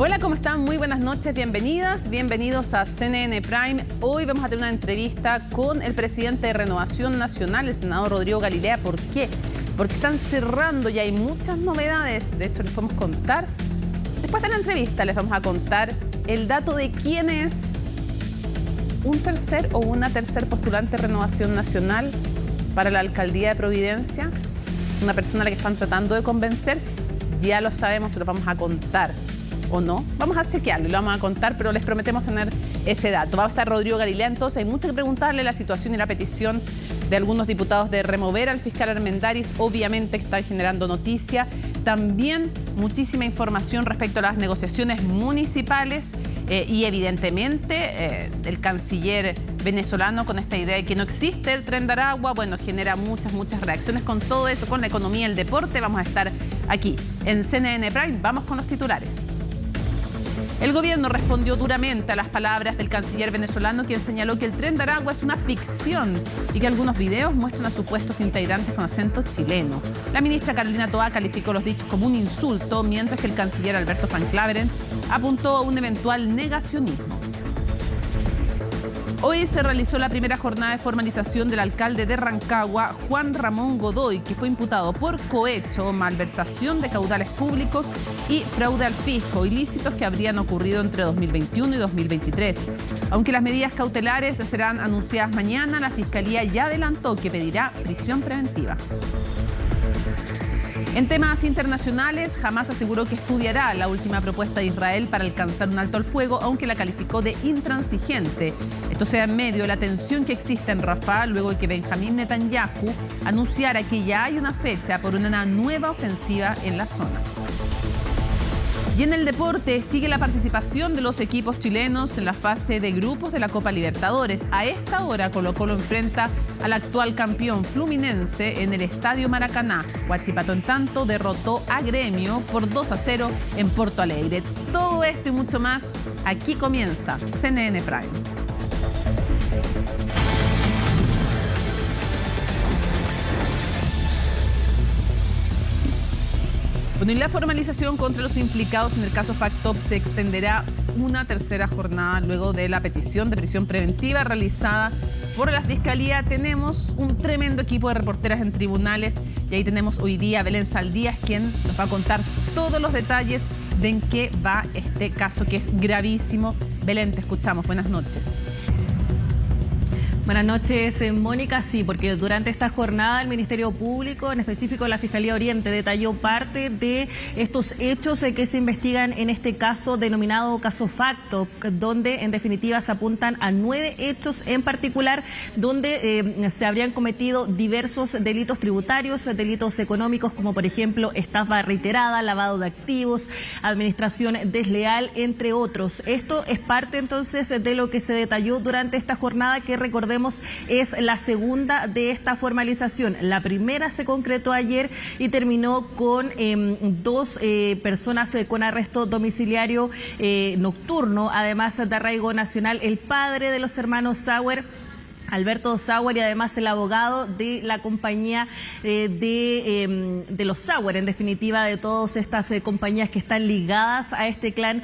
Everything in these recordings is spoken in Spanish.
Hola, ¿cómo están? Muy buenas noches, bienvenidas, bienvenidos a CNN Prime. Hoy vamos a tener una entrevista con el presidente de Renovación Nacional, el senador Rodrigo Galilea. ¿Por qué? Porque están cerrando y hay muchas novedades. De hecho, les podemos contar. Después de la entrevista les vamos a contar el dato de quién es un tercer o una tercer postulante de Renovación Nacional para la alcaldía de Providencia. Una persona a la que están tratando de convencer. Ya lo sabemos, se lo vamos a contar. ¿O no? Vamos a chequearlo y lo vamos a contar, pero les prometemos tener ese dato. Va a estar Rodrigo Galilea, entonces hay mucho que preguntarle. La situación y la petición de algunos diputados de remover al fiscal Armendáriz, obviamente está generando noticia. También muchísima información respecto a las negociaciones municipales y evidentemente el canciller venezolano con esta idea de que no existe el Tren de Aragua, bueno, genera muchas reacciones con todo eso, con la economía y el deporte. Vamos a estar aquí en CNN Prime. Vamos con los titulares. El gobierno respondió duramente a las palabras del canciller venezolano, quien señaló que el Tren de Aragua es una ficción y que algunos videos muestran a supuestos integrantes con acento chileno. La ministra Carolina Toá calificó los dichos como un insulto, mientras que el canciller Alberto Van Klaveren apuntó a un eventual negacionismo. Hoy se realizó la primera jornada de formalización del alcalde de Rancagua, Juan Ramón Godoy, que fue imputado por cohecho, malversación de caudales públicos y fraude al fisco, ilícitos que habrían ocurrido entre 2021 y 2023. Aunque las medidas cautelares serán anunciadas mañana, la Fiscalía ya adelantó que pedirá prisión preventiva. En temas internacionales, Hamás aseguró que estudiará la última propuesta de Israel para alcanzar un alto al fuego, aunque la calificó de intransigente. Esto se da en medio de la tensión que existe en Rafah, luego de que Benjamín Netanyahu anunciara que ya hay una fecha por una nueva ofensiva en la zona. Y en el deporte sigue la participación de los equipos chilenos en la fase de grupos de la Copa Libertadores. A esta hora Colo-Colo enfrenta al actual campeón Fluminense en el Estadio Maracaná. Huachipato, en tanto, derrotó a Gremio por 2-0 en Porto Alegre. Todo esto y mucho más, aquí comienza CNN Prime. Bueno, y la formalización contra los implicados en el caso FACTOP se extenderá una tercera jornada luego de la petición de prisión preventiva realizada por la Fiscalía. Tenemos un tremendo equipo de reporteras en tribunales y ahí tenemos hoy día a Belén Saldías, quien nos va a contar todos los detalles de en qué va este caso, que es gravísimo. Belén, te escuchamos. Buenas noches. Buenas noches, Mónica. Sí, porque durante esta jornada el Ministerio Público, en específico la Fiscalía Oriente, detalló parte de estos hechos que se investigan en este caso denominado caso Facto, donde en definitiva se apuntan a 9 hechos en particular, donde se habrían cometido diversos delitos tributarios, delitos económicos, como por ejemplo estafa reiterada, lavado de activos, administración desleal, entre otros. Esto es parte entonces de lo que se detalló durante esta jornada, que recordemos es la segunda de esta formalización. La primera se concretó ayer y terminó con 2 personas con arresto domiciliario nocturno, además de arraigo nacional, el padre de los hermanos Sauer, Alberto Sauer, y además el abogado de la compañía de los Sauer, en definitiva de todas estas compañías que están ligadas a este clan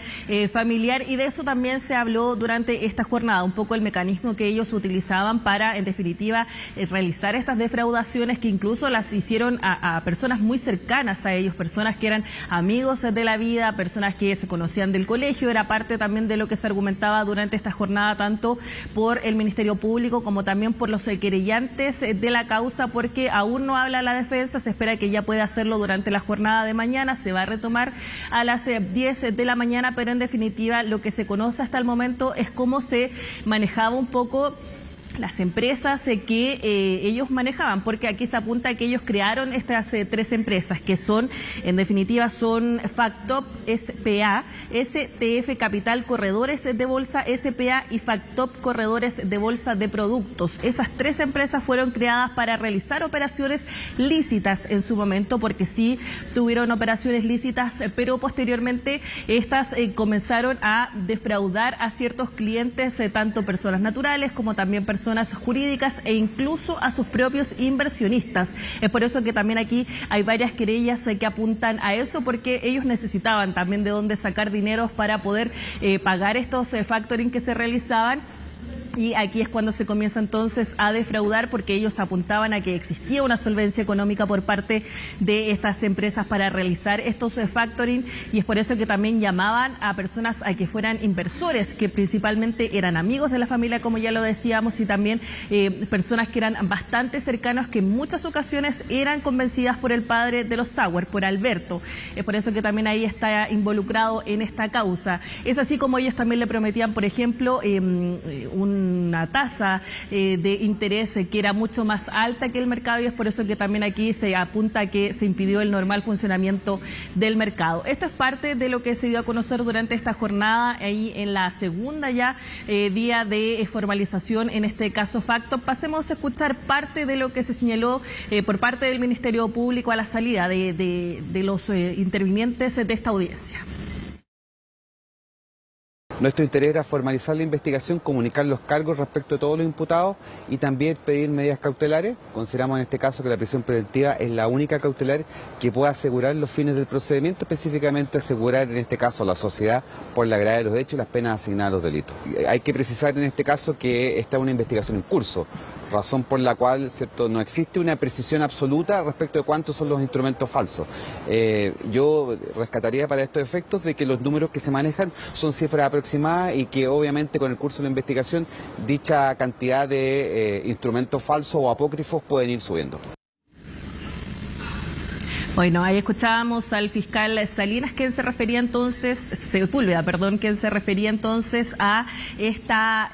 familiar. Y de eso también se habló durante esta jornada, un poco el mecanismo que ellos utilizaban para, en definitiva, realizar estas defraudaciones, que incluso las hicieron a personas muy cercanas a ellos, personas que eran amigos de la vida, personas que se conocían del colegio. Era parte también de lo que se argumentaba durante esta jornada, tanto por el Ministerio Público como también por los querellantes de la causa, porque aún no habla la defensa. Se espera que ya pueda hacerlo durante la jornada de mañana. Se va a retomar a las 10 de la mañana, pero en definitiva lo que se conoce hasta el momento es cómo se manejaba un poco las empresas que ellos manejaban, porque aquí se apunta que ellos crearon estas 3 empresas, que son, en definitiva, son Factop S.P.A., STF Capital Corredores de Bolsa S.P.A. y Factop Corredores de Bolsa de Productos. Esas 3 empresas fueron creadas para realizar operaciones lícitas en su momento, porque sí tuvieron operaciones lícitas, pero posteriormente estas comenzaron a defraudar a ciertos clientes, tanto personas naturales como también personas personas jurídicas e incluso a sus propios inversionistas. Es por eso que también aquí hay varias querellas que apuntan a eso, porque ellos necesitaban también de dónde sacar dinero para poder pagar estos factoring que se realizaban. Y aquí es cuando se comienza entonces a defraudar, porque ellos apuntaban a que existía una solvencia económica por parte de estas empresas para realizar estos factoring, y es por eso que también llamaban a personas a que fueran inversores, que principalmente eran amigos de la familia, como ya lo decíamos, y también personas que eran bastante cercanas, que en muchas ocasiones eran convencidas por el padre de los Sauer, por Alberto. Es por eso que también ahí está involucrado en esta causa. Es así como ellos también le prometían, por ejemplo, una tasa de interés que era mucho más alta que el mercado, y es por eso que también aquí se apunta a que se impidió el normal funcionamiento del mercado. Esto es parte de lo que se dio a conocer durante esta jornada, ahí en la segunda ya día de formalización en este caso facto. Pasemos a escuchar parte de lo que se señaló por parte del Ministerio Público a la salida de los intervinientes de esta audiencia. Nuestro interés era formalizar la investigación, comunicar los cargos respecto a todos los imputados y también pedir medidas cautelares. Consideramos en este caso que la prisión preventiva es la única cautelar que pueda asegurar los fines del procedimiento, específicamente asegurar en este caso a la sociedad por la gravedad de los hechos y las penas asignadas a los delitos. Hay que precisar en este caso que está una investigación en curso, razón por la cual, ¿cierto?, no existe una precisión absoluta respecto de cuántos son los instrumentos falsos. Yo rescataría para estos efectos de que los números que se manejan son cifras aproximadas y que obviamente con el curso de la investigación dicha cantidad de instrumentos falsos o apócrifos pueden ir subiendo. Bueno, ahí escuchábamos al fiscal Salinas, quien se refería entonces, Sepúlveda, perdón, quien se refería entonces a esta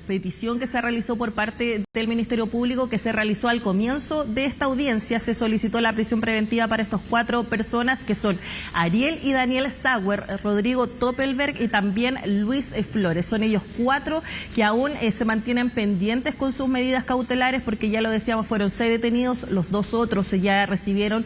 petición que se realizó por parte del Ministerio Público, que se realizó al comienzo de esta audiencia. Se solicitó la prisión preventiva para estos 4 personas, que son Ariel y Daniel Sauer, Rodrigo Toppelberg y también Luis Flores. Son ellos 4 que aún se mantienen pendientes con sus medidas cautelares, porque ya lo decíamos, fueron 6 detenidos, los 2 otros ya recibieron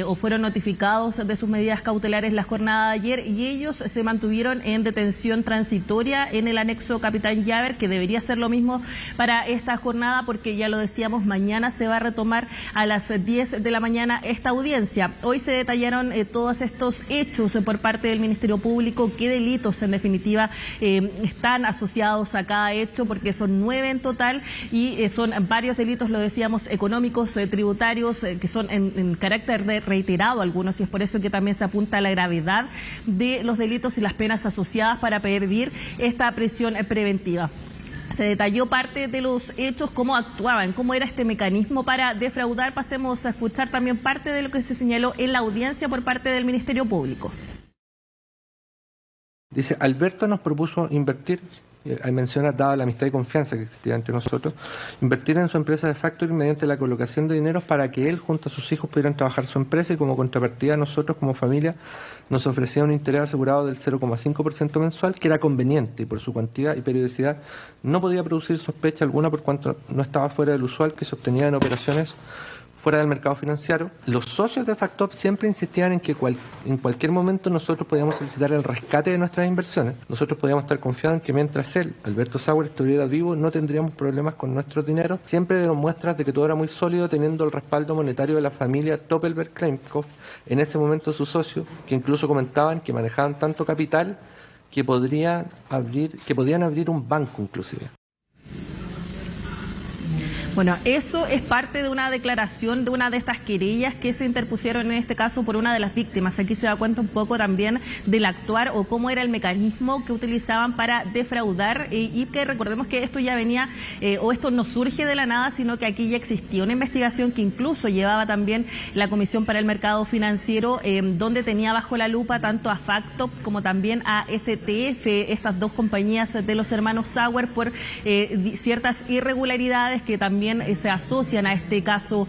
o fueron notificados de sus medidas cautelares la jornada de ayer, y ellos se mantuvieron en detención transitoria en el anexo Capitán Llaver, que debería ser lo mismo para esta jornada, porque ya lo decíamos, mañana se va a retomar a las 10 de la mañana esta audiencia. Hoy se detallaron todos estos hechos por parte del Ministerio Público, qué delitos en definitiva están asociados a cada hecho, porque son 9 en total y son varios delitos, lo decíamos, económicos, tributarios, que son en carácter de reiterado algunos, y es por eso que también se apunta a la gravedad de los delitos y las penas asociadas para pedir esta prisión preventiva. Se detalló parte de los hechos, cómo actuaban, cómo era este mecanismo para defraudar. Pasemos a escuchar también parte de lo que se señaló en la audiencia por parte del Ministerio Público. Dice, Alberto nos propuso invertir, ahí menciona, dada la amistad y confianza que existía entre nosotros, invertir en su empresa de factoring mediante la colocación de dineros para que él junto a sus hijos pudieran trabajar su empresa, y como contrapartida nosotros como familia nos ofrecía un interés asegurado del 0,5% mensual, que era conveniente y por su cuantía y periodicidad no podía producir sospecha alguna, por cuanto no estaba fuera del usual que se obtenía en operaciones fuera del mercado financiero. Los socios de Factop siempre insistían en que en cualquier momento nosotros podíamos solicitar el rescate de nuestras inversiones. Nosotros podíamos estar confiados en que mientras él, Alberto Sauer, estuviera vivo, no tendríamos problemas con nuestro dinero. Siempre dieron muestras de que todo era muy sólido, teniendo el respaldo monetario de la familia Toppelberg-Kleinkopf, en ese momento su socio, que incluso comentaban que manejaban tanto capital que podían abrir un banco inclusive. Bueno, eso es parte de una declaración de una de estas querellas que se interpusieron en este caso por una de las víctimas. Aquí se da cuenta un poco también del actuar o cómo era el mecanismo que utilizaban para defraudar, y que recordemos que esto ya venía, o esto no surge de la nada, sino que aquí ya existía una investigación que incluso llevaba también la Comisión para el Mercado Financiero, donde tenía bajo la lupa tanto a Factop como también a STF, estas 2 compañías de los hermanos Sauer, por ciertas irregularidades que también también se asocian a este caso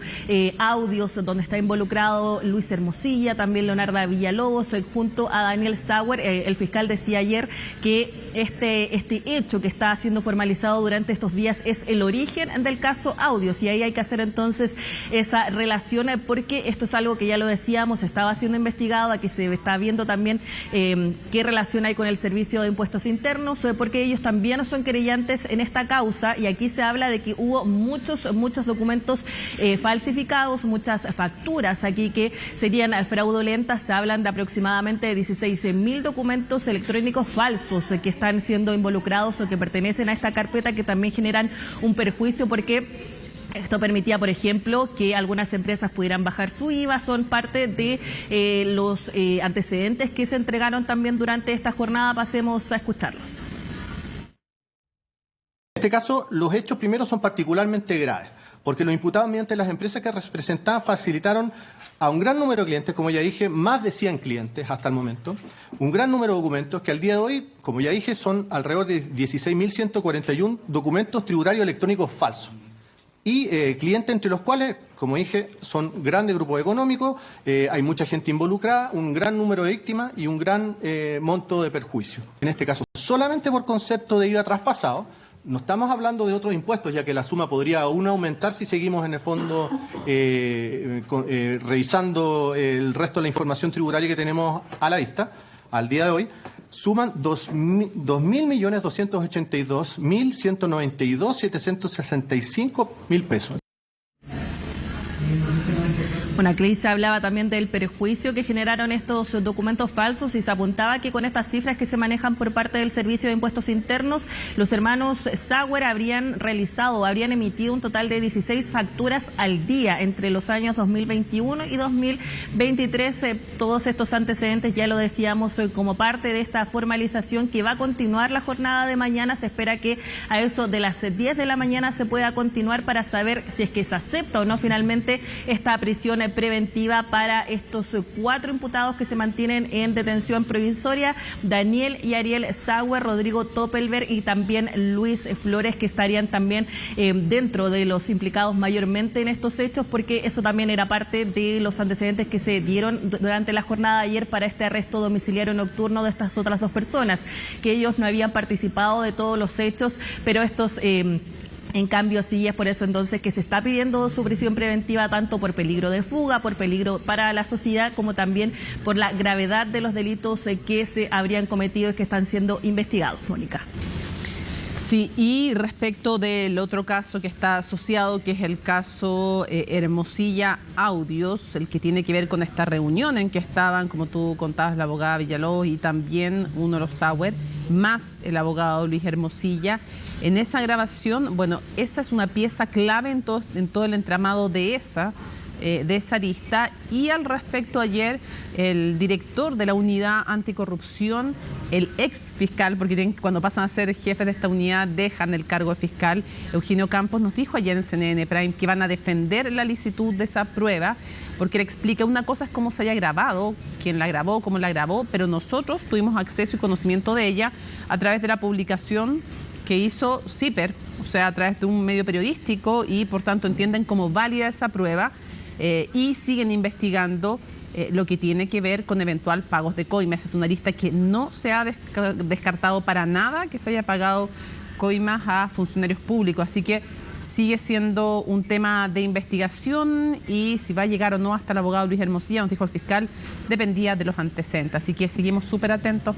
audios donde está involucrado Luis Hermosilla, también Leonarda Villalobos, junto a Daniel Sauer. El fiscal decía ayer que este hecho que está siendo formalizado durante estos días es el origen del caso audios, y ahí hay que hacer entonces esa relación, porque esto es algo que ya lo decíamos, estaba siendo investigado, aquí se está viendo también qué relación hay con el Servicio de Impuestos Internos, porque ellos también son querellantes en esta causa, y aquí se habla de que hubo muchos documentos falsificados, muchas facturas aquí que serían fraudulentas. Se hablan de aproximadamente 16.000 documentos electrónicos falsos que están siendo involucrados o que pertenecen a esta carpeta, que también generan un perjuicio, porque esto permitía, por ejemplo, que algunas empresas pudieran bajar su IVA. Son parte de los antecedentes que se entregaron también durante esta jornada. Pasemos a escucharlos. En este caso, los hechos primero son particularmente graves, porque los imputados mediante las empresas que representaban facilitaron a un gran número de clientes, como ya dije, más de 100 clientes hasta el momento, un gran número de documentos que al día de hoy, como ya dije, son alrededor de 16.141 documentos tributarios electrónicos falsos. Y clientes entre los cuales, como dije, son grandes grupos económicos, hay mucha gente involucrada, un gran número de víctimas y un gran monto de perjuicio. En este caso, solamente por concepto de IVA traspasado. No estamos hablando de otros impuestos, ya que la suma podría aún aumentar si seguimos en el fondo revisando el resto de la información tributaria que tenemos a la vista al día de hoy. Suman 2.282.192.765 pesos. Bueno, aquí se hablaba también del perjuicio que generaron estos documentos falsos, y se apuntaba que con estas cifras que se manejan por parte del Servicio de Impuestos Internos, los hermanos Sauer habrían emitido un total de 16 facturas al día entre los años 2021 y 2023. Todos estos antecedentes, ya lo decíamos, como parte de esta formalización que va a continuar la jornada de mañana. Se espera que a eso de las 10 de la mañana se pueda continuar para saber si es que se acepta o no finalmente esta prisión preventiva para estos 4 imputados que se mantienen en detención provisoria: Daniel y Ariel Sauer, Rodrigo Toppelberg y también Luis Flores, que estarían también dentro de los implicados mayormente en estos hechos, porque eso también era parte de los antecedentes que se dieron durante la jornada de ayer para este arresto domiciliario nocturno de estas otras 2 personas, que ellos no habían participado de todos los hechos, pero estos en cambio sí. Es por eso entonces que se está pidiendo su prisión preventiva, tanto por peligro de fuga, por peligro para la sociedad, como también por la gravedad de los delitos que se habrían cometido y que están siendo investigados. Mónica. Sí, y respecto del otro caso que está asociado, que es el caso Hermosilla Audios, el que tiene que ver con esta reunión en que estaban, como tú contabas, la abogada Villalobos y también uno de los Sauer, más el abogado Luis Hermosilla. En esa grabación, bueno, esa es una pieza clave en todo el entramado de esa arista. Y al respecto, ayer el director de la unidad anticorrupción, el ex fiscal, porque cuando pasan a ser jefes de esta unidad dejan el cargo de fiscal, Eugenio Campos, nos dijo ayer en CNN Prime que van a defender la licitud de esa prueba, porque le explica, una cosa es cómo se haya grabado, quién la grabó, cómo la grabó, pero nosotros tuvimos acceso y conocimiento de ella a través de la publicación que hizo CIPER, o sea, a través de un medio periodístico, y por tanto entienden como válida esa prueba. Y siguen investigando lo que tiene que ver con eventual pagos de coimas. Es una lista que no se ha descartado para nada que se haya pagado coimas a funcionarios públicos, así que sigue siendo un tema de investigación, y si va a llegar o no hasta el abogado Luis Hermosilla, nos dijo el fiscal, dependía de los antecedentes, así que seguimos súper atentos.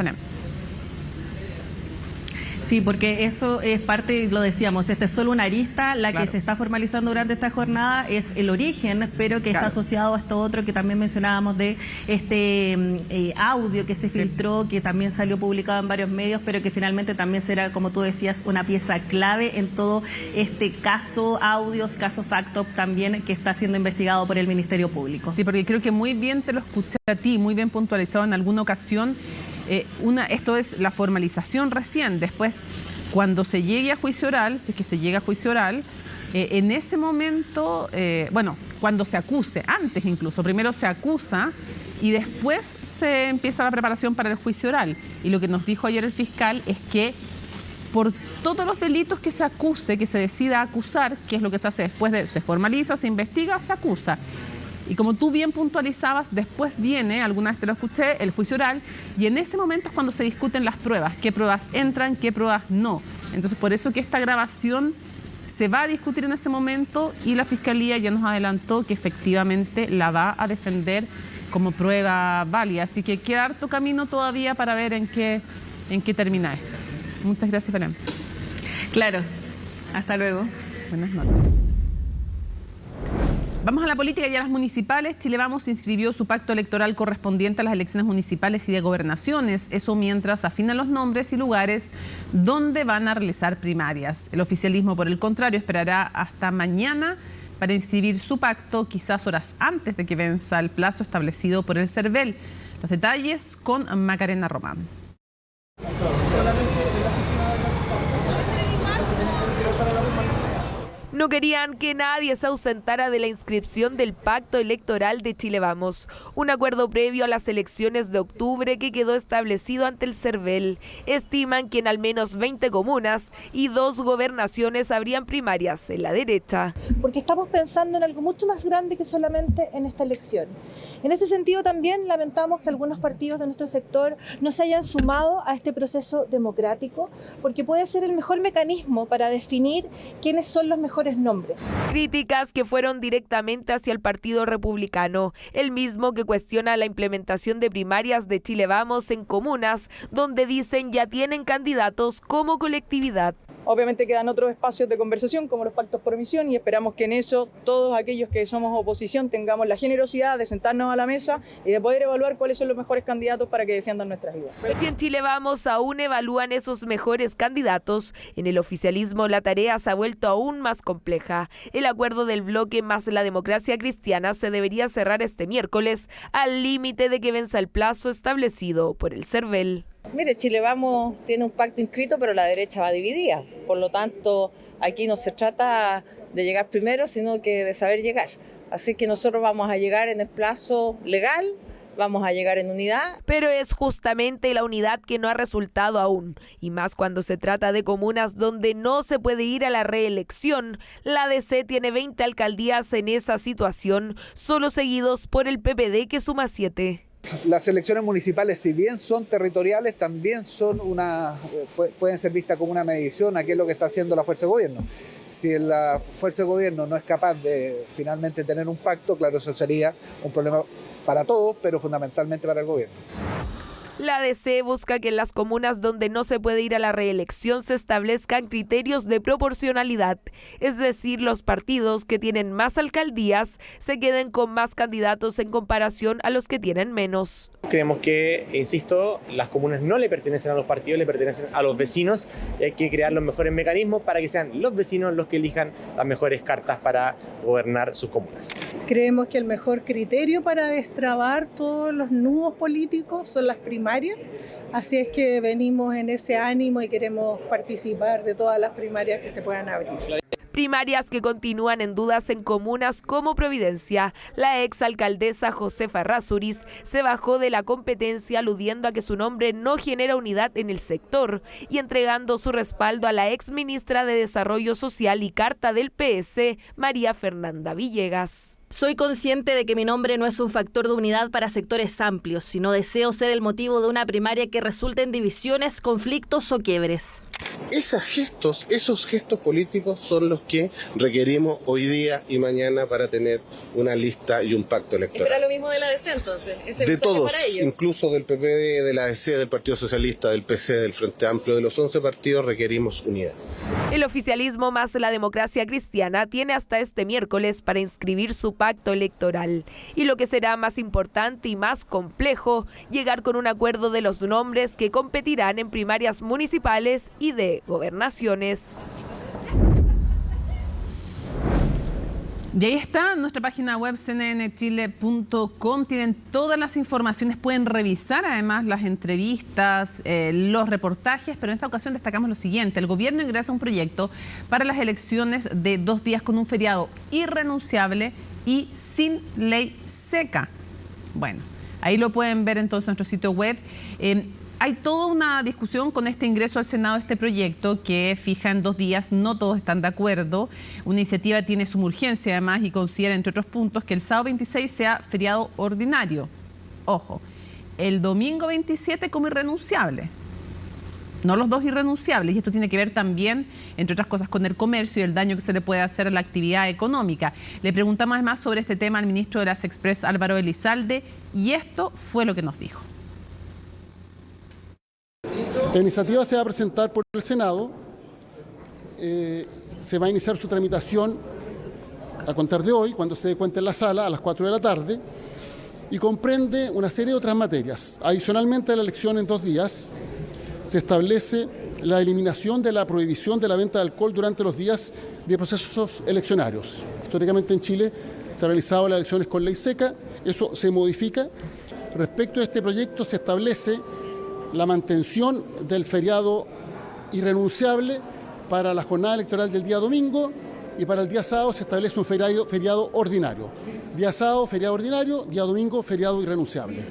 Sí, porque eso es parte, lo decíamos, es solo una arista, la que se está formalizando durante esta jornada es el origen, pero que está asociado a esto otro que también mencionábamos de este audio que se filtró, que también salió publicado en varios medios, pero que finalmente también será, como tú decías, una pieza clave en todo este caso audios, caso Factop también, que está siendo investigado por el Ministerio Público. Sí, porque creo que muy bien te lo escuché a ti, muy bien puntualizado en alguna ocasión. Esto es la formalización recién. Después, cuando se llegue a juicio oral, si es que se llega a juicio oral, en ese momento, cuando se acuse, antes incluso, primero se acusa y después se empieza la preparación para el juicio oral. Y lo que nos dijo ayer el fiscal es que por todos los delitos que se acuse, que se decida acusar, que es lo que se hace después se formaliza, se investiga, se acusa. Y como tú bien puntualizabas, después viene, alguna vez te lo escuché, el juicio oral, y en ese momento es cuando se discuten las pruebas, qué pruebas entran, qué pruebas no. Entonces, por eso que esta grabación se va a discutir en ese momento y la Fiscalía ya nos adelantó que efectivamente la va a defender como prueba válida. Así que queda harto camino todavía para ver en qué termina esto. Muchas gracias, Belén. Claro. Hasta luego. Buenas noches. Vamos a la política y a las municipales. Chile Vamos inscribió su pacto electoral correspondiente a las elecciones municipales y de gobernaciones. Eso mientras afinan los nombres y lugares donde van a realizar primarias. El oficialismo, por el contrario, esperará hasta mañana para inscribir su pacto, quizás horas antes de que venza el plazo establecido por el CERVEL. Los detalles con Macarena Román. No querían que nadie se ausentara de la inscripción del pacto electoral de Chile Vamos, un acuerdo previo a las elecciones de octubre que quedó establecido ante el CERVEL. Estiman que en al menos 20 comunas y 2 gobernaciones habrían primarias en la derecha. Porque estamos pensando en algo mucho más grande que solamente en esta elección. En ese sentido también lamentamos que algunos partidos de nuestro sector no se hayan sumado a este proceso democrático, porque puede ser el mejor mecanismo para definir quiénes son los mejores nombres. Críticas que fueron directamente hacia el Partido Republicano, el mismo que cuestiona la implementación de primarias de Chile Vamos en comunas, donde dicen ya tienen candidatos como colectividad. Obviamente quedan otros espacios de conversación como los pactos por omisión y esperamos que en eso todos aquellos que somos oposición tengamos la generosidad de sentarnos a la mesa y de poder evaluar cuáles son los mejores candidatos para que defiendan nuestras ideas. Si en Chile Vamos aún evalúan esos mejores candidatos, en el oficialismo la tarea se ha vuelto aún más compleja. El acuerdo del bloque más la democracia cristiana se debería cerrar este miércoles al límite de que venza el plazo establecido por el CERVEL. Mire, Chile Vamos tiene un pacto inscrito, pero la derecha va dividida. Por lo tanto, aquí no se trata de llegar primero, sino que de saber llegar. Así que nosotros vamos a llegar en el plazo legal, vamos a llegar en unidad. Pero es justamente la unidad que no ha resultado aún. Y más cuando se trata de comunas donde no se puede ir a la reelección. La DC tiene 20 alcaldías en esa situación, solo seguidos por el PPD que suma 7. Las elecciones municipales, si bien son territoriales, también son pueden ser vistas como una medición a qué es lo que está haciendo la fuerza de gobierno. Si la fuerza de gobierno no es capaz de finalmente tener un pacto, claro, eso sería un problema para todos, pero fundamentalmente para el gobierno. La DC busca que en las comunas donde no se puede ir a la reelección se establezcan criterios de proporcionalidad, es decir, los partidos que tienen más alcaldías se queden con más candidatos en comparación a los que tienen menos. Creemos que, insisto, las comunas no le pertenecen a los partidos, le pertenecen a los vecinos y hay que crear los mejores mecanismos para que sean los vecinos los que elijan las mejores cartas para gobernar sus comunas. Creemos que el mejor criterio para destrabar todos los nudos políticos son las primarias, así es que venimos en ese ánimo y queremos participar de todas las primarias que se puedan abrir. Primarias que continúan en dudas en comunas como Providencia. La exalcaldesa Josefa Errázuriz se bajó de la competencia aludiendo a que su nombre no genera unidad en el sector y entregando su respaldo a la exministra de Desarrollo Social y Carta del PS, María Fernanda Villegas. Soy consciente de que mi nombre no es un factor de unidad para sectores amplios, sino deseo ser el motivo de una primaria que resulte en divisiones, conflictos o quiebres. Esos gestos políticos son los que requerimos hoy día y mañana para tener una lista y un pacto electoral. ¿Espera lo mismo de la DC entonces? De todos, incluso del PPD, de la DC, del Partido Socialista, del PC, del Frente Amplio, de los 11 partidos requerimos unidad. El oficialismo más la democracia cristiana tiene hasta este miércoles para inscribir su pacto electoral. Y lo que será más importante y más complejo, llegar con un acuerdo de los nombres que competirán en primarias municipales y de gobernaciones. Y ahí está, en nuestra página web cnnchile.com tienen todas las informaciones, pueden revisar además las entrevistas, los reportajes, pero en esta ocasión destacamos lo siguiente: el gobierno ingresa un proyecto para las elecciones de 2 días con un feriado irrenunciable y sin ley seca. Bueno, ahí lo pueden ver entonces en nuestro sitio web. Hay toda una discusión con este ingreso al Senado de este proyecto que fija en 2 días, no todos están de acuerdo. Una iniciativa tiene suma urgencia además y considera, entre otros puntos, que el sábado 26 sea feriado ordinario. Ojo, el domingo 27 como irrenunciable, no los dos irrenunciables. Y esto tiene que ver también, entre otras cosas, con el comercio y el daño que se le puede hacer a la actividad económica. Le preguntamos además sobre este tema al ministro de las Express, Álvaro Elizalde, y esto fue lo que nos dijo. La iniciativa se va a presentar por el Senado, se va a iniciar su tramitación a contar de hoy, cuando se dé cuenta en la sala, a las 4 de la tarde, y comprende una serie de otras materias. Adicionalmente a la elección en 2 días, se establece la eliminación de la prohibición de la venta de alcohol durante los días de procesos eleccionarios. Históricamente en Chile se han realizado las elecciones con ley seca, eso se modifica. Respecto a este proyecto se establece la mantención del feriado irrenunciable para la jornada electoral del día domingo, y para el día sábado se establece un feriado ordinario. Día sábado, feriado ordinario; día domingo, feriado irrenunciable.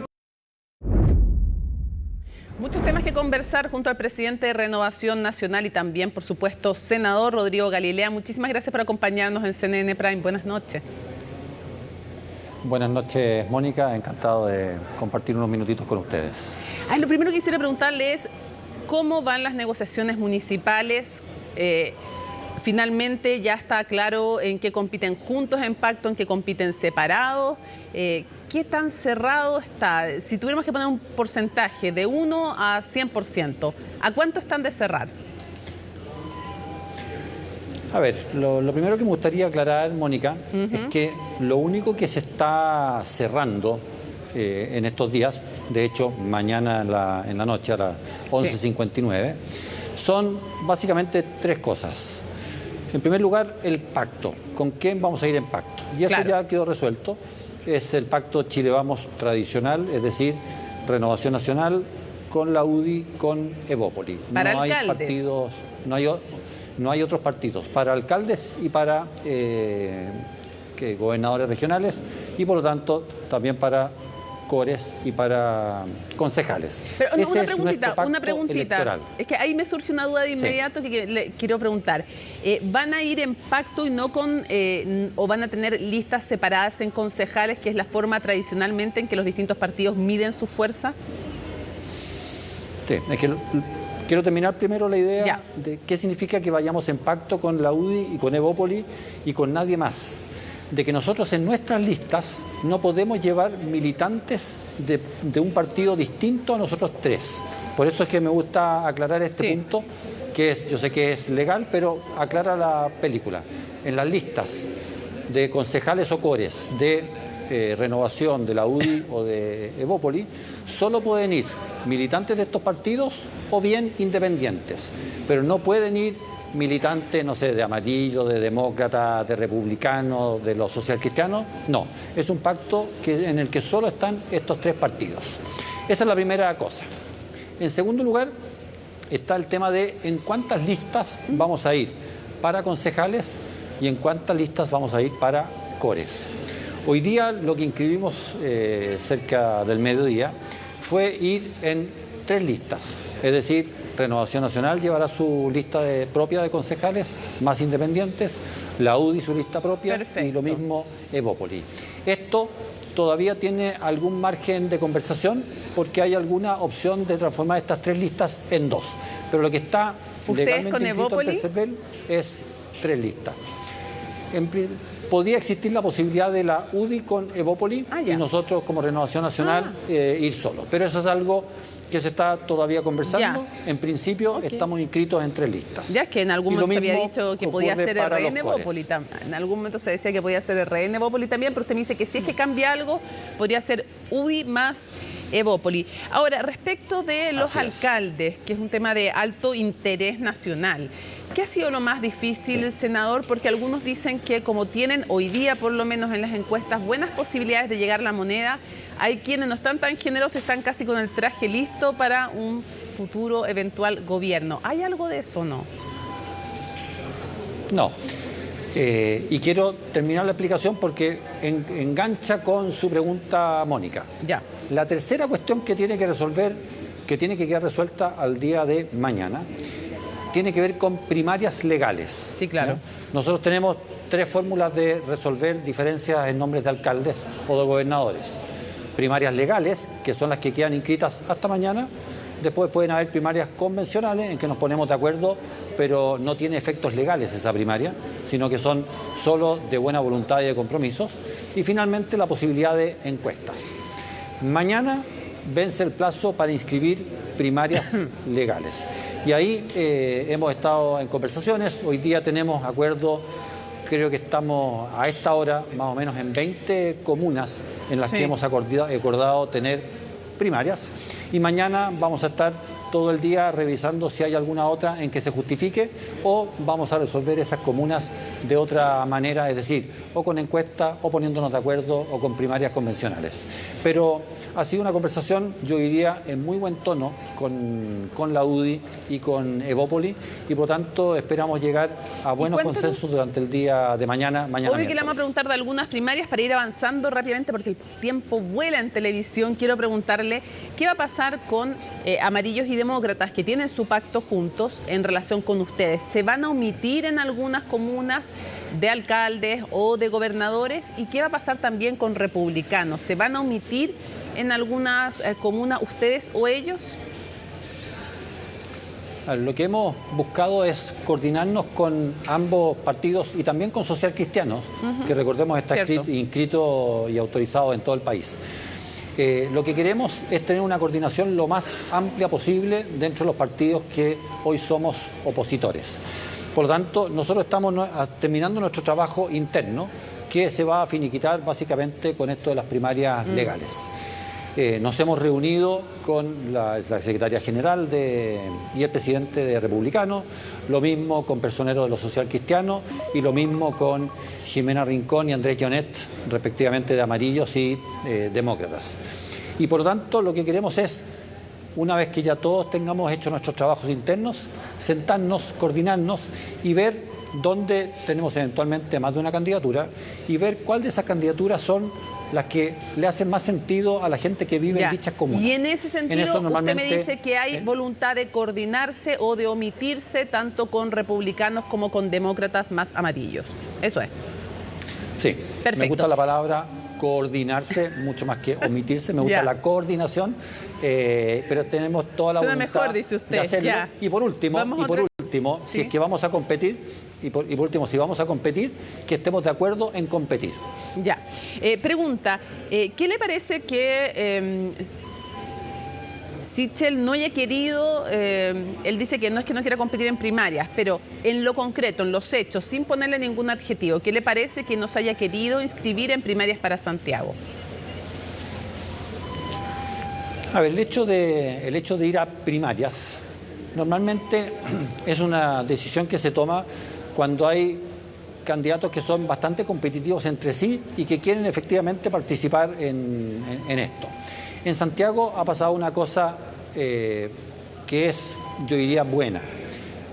Muchos temas que conversar junto al presidente de Renovación Nacional y también, por supuesto, senador Rodrigo Galilea. Muchísimas gracias por acompañarnos en CNN Prime. Buenas noches. Buenas noches, Mónica. Encantado de compartir unos minutitos con ustedes. Lo primero que quisiera preguntarle es cómo van las negociaciones municipales. Finalmente ya está claro en qué compiten juntos en pacto, en qué compiten separados. ¿Qué tan cerrado está? Si tuviéramos que poner un porcentaje de 1 a 100%, ¿a cuánto están de cerrar? A ver, lo primero que me gustaría aclarar, Mónica, es que lo único que se está cerrando en estos días, de hecho mañana en la noche a las 11:59, son básicamente 3 cosas. En primer lugar, el pacto. ¿Con quién vamos a ir en pacto? Y eso ya quedó resuelto. Es el pacto Chile Vamos tradicional, es decir, Renovación Nacional con la UDI, con Evópoli. Para no alcaldes. Hay partidos, no hay otros partidos. Para alcaldes y para gobernadores regionales, y por lo tanto también para cores y para concejales. Pero una preguntita, electoral. Es que ahí me surge una duda de inmediato que le quiero preguntar. ¿Van a ir en pacto y no o van a tener listas separadas en concejales, que es la forma tradicionalmente en que los distintos partidos miden su fuerza? Sí, es que quiero terminar primero la idea de qué significa que vayamos en pacto con la UDI y con Evópoli y con nadie más. De que nosotros en nuestras listas no podemos llevar militantes de un partido distinto a nosotros 3. Por eso es que me gusta aclarar este punto, que yo sé que es legal, pero aclara la película. En las listas de concejales o cores de Renovación, de la UDI o de Evópoli, solo pueden ir militantes de estos partidos o bien independientes, pero no pueden ir militantes, no sé, de amarillo, de demócrata, de republicano, de los socialcristianos. No, es un pacto en el que solo están estos 3 partidos. Esa es la primera cosa. En segundo lugar, está el tema de en cuántas listas vamos a ir para concejales y en cuántas listas vamos a ir para cores. Hoy día lo que inscribimos cerca del mediodía fue ir en 3 listas, es decir, Renovación Nacional llevará su lista propia de concejales más independientes, la UDI su lista propia. Perfecto. Y lo mismo Evópoli. Esto todavía tiene algún margen de conversación porque hay alguna opción de transformar estas 3 listas en 2. Pero lo que está legalmente inscrito en tercer nivel es 3 listas. Podría existir la posibilidad de la UDI con Evópoli y nosotros como Renovación Nacional ir solos. Pero eso es algo que se está todavía conversando. En principio estamos inscritos en 3 listas. Ya es que en algún momento se había dicho que podía ser RN Evópoli también. En algún momento se decía que podía ser RN Evópoli también, pero usted me dice que si es que cambia algo, podría ser UDI más Evópoli. Ahora, respecto de los alcaldes, que es un tema de alto interés nacional, ¿qué ha sido lo más difícil, senador? Porque algunos dicen que como tienen hoy día, por lo menos en las encuestas, buenas posibilidades de llegar a la moneda, hay quienes no están tan generosos, están casi con el traje listo para un futuro eventual gobierno. ¿Hay algo de eso o no? No. Y quiero terminar la explicación porque engancha con su pregunta, Mónica. Ya. La tercera cuestión que tiene que resolver que tiene que quedar resuelta al día de mañana tiene que ver con primarias legales. Sí, claro. Nosotros tenemos 3 fórmulas de resolver diferencias en nombres de alcaldes o de gobernadores. Primarias legales, que son las que quedan inscritas hasta mañana. Después pueden haber primarias convencionales en que nos ponemos de acuerdo, pero no tiene efectos legales esa primaria, sino que son solo de buena voluntad y de compromisos. Y finalmente la posibilidad de encuestas. Mañana vence el plazo para inscribir primarias legales. Y ahí hemos estado en conversaciones. Hoy día tenemos acuerdo, creo que estamos a esta hora más o menos en 20 comunas en las que hemos acordado tener primarias. Y mañana vamos a estar todo el día revisando si hay alguna otra en que se justifique o vamos a resolver esas comunas de otra manera, es decir, o con encuestas o poniéndonos de acuerdo o con primarias convencionales. Pero ha sido una conversación, yo diría, en muy buen tono con la UDI y con Evópoli y por lo tanto esperamos llegar a buenos consensos durante el día de mañana. Obvio que le vamos a preguntar de algunas primarias para ir avanzando rápidamente porque el tiempo vuela en televisión. Quiero preguntarle qué va a pasar con Amarillos y Demócratas que tienen su pacto juntos en relación con ustedes. ¿Se van a omitir en algunas comunas de alcaldes o de gobernadores? ¿Y qué va a pasar también con Republicanos? ¿Se van a omitir en algunas comunas ustedes o ellos? Lo que hemos buscado es coordinarnos con ambos partidos y también con Social Cristianos, que recordemos está inscrito y autorizado en todo el país. Lo que queremos es tener una coordinación lo más amplia posible dentro de los partidos que hoy somos opositores. Por lo tanto, nosotros estamos terminando nuestro trabajo interno, que se va a finiquitar básicamente con esto de las primarias legales. Nos hemos reunido con la secretaria general y el presidente de Republicanos, lo mismo con personeros de los Social Cristianos y lo mismo con Jimena Rincón y Andrés Llonet, respectivamente de Amarillos y Demócratas. Y por lo tanto, lo que queremos es, una vez que ya todos tengamos hecho nuestros trabajos internos, sentarnos, coordinarnos y ver dónde tenemos eventualmente más de una candidatura y ver cuál de esas candidaturas son las que le hacen más sentido a la gente que vive en dichas comunas. Y en ese sentido, usted me dice que hay voluntad de coordinarse o de omitirse tanto con republicanos como con demócratas más amarillos. Eso es. Sí, perfecto. Me gusta la palabra coordinarse mucho más que omitirse, me gusta la coordinación, pero tenemos toda la voluntad mejor, dice usted. De hacerlo. Y por último, si es que vamos a competir, y por último, si vamos a competir, que estemos de acuerdo en competir. Ya. Pregunta, ¿qué le parece que Sichel no haya querido, él dice que no es que no quiera competir en primarias, pero en lo concreto, en los hechos, sin ponerle ningún adjetivo, ¿qué le parece que no se haya querido inscribir en primarias para Santiago? A ver, el hecho de ir a primarias normalmente es una decisión que se toma cuando hay candidatos que son bastante competitivos entre sí y que quieren efectivamente participar en esto. En Santiago ha pasado una cosa que es, yo diría, buena.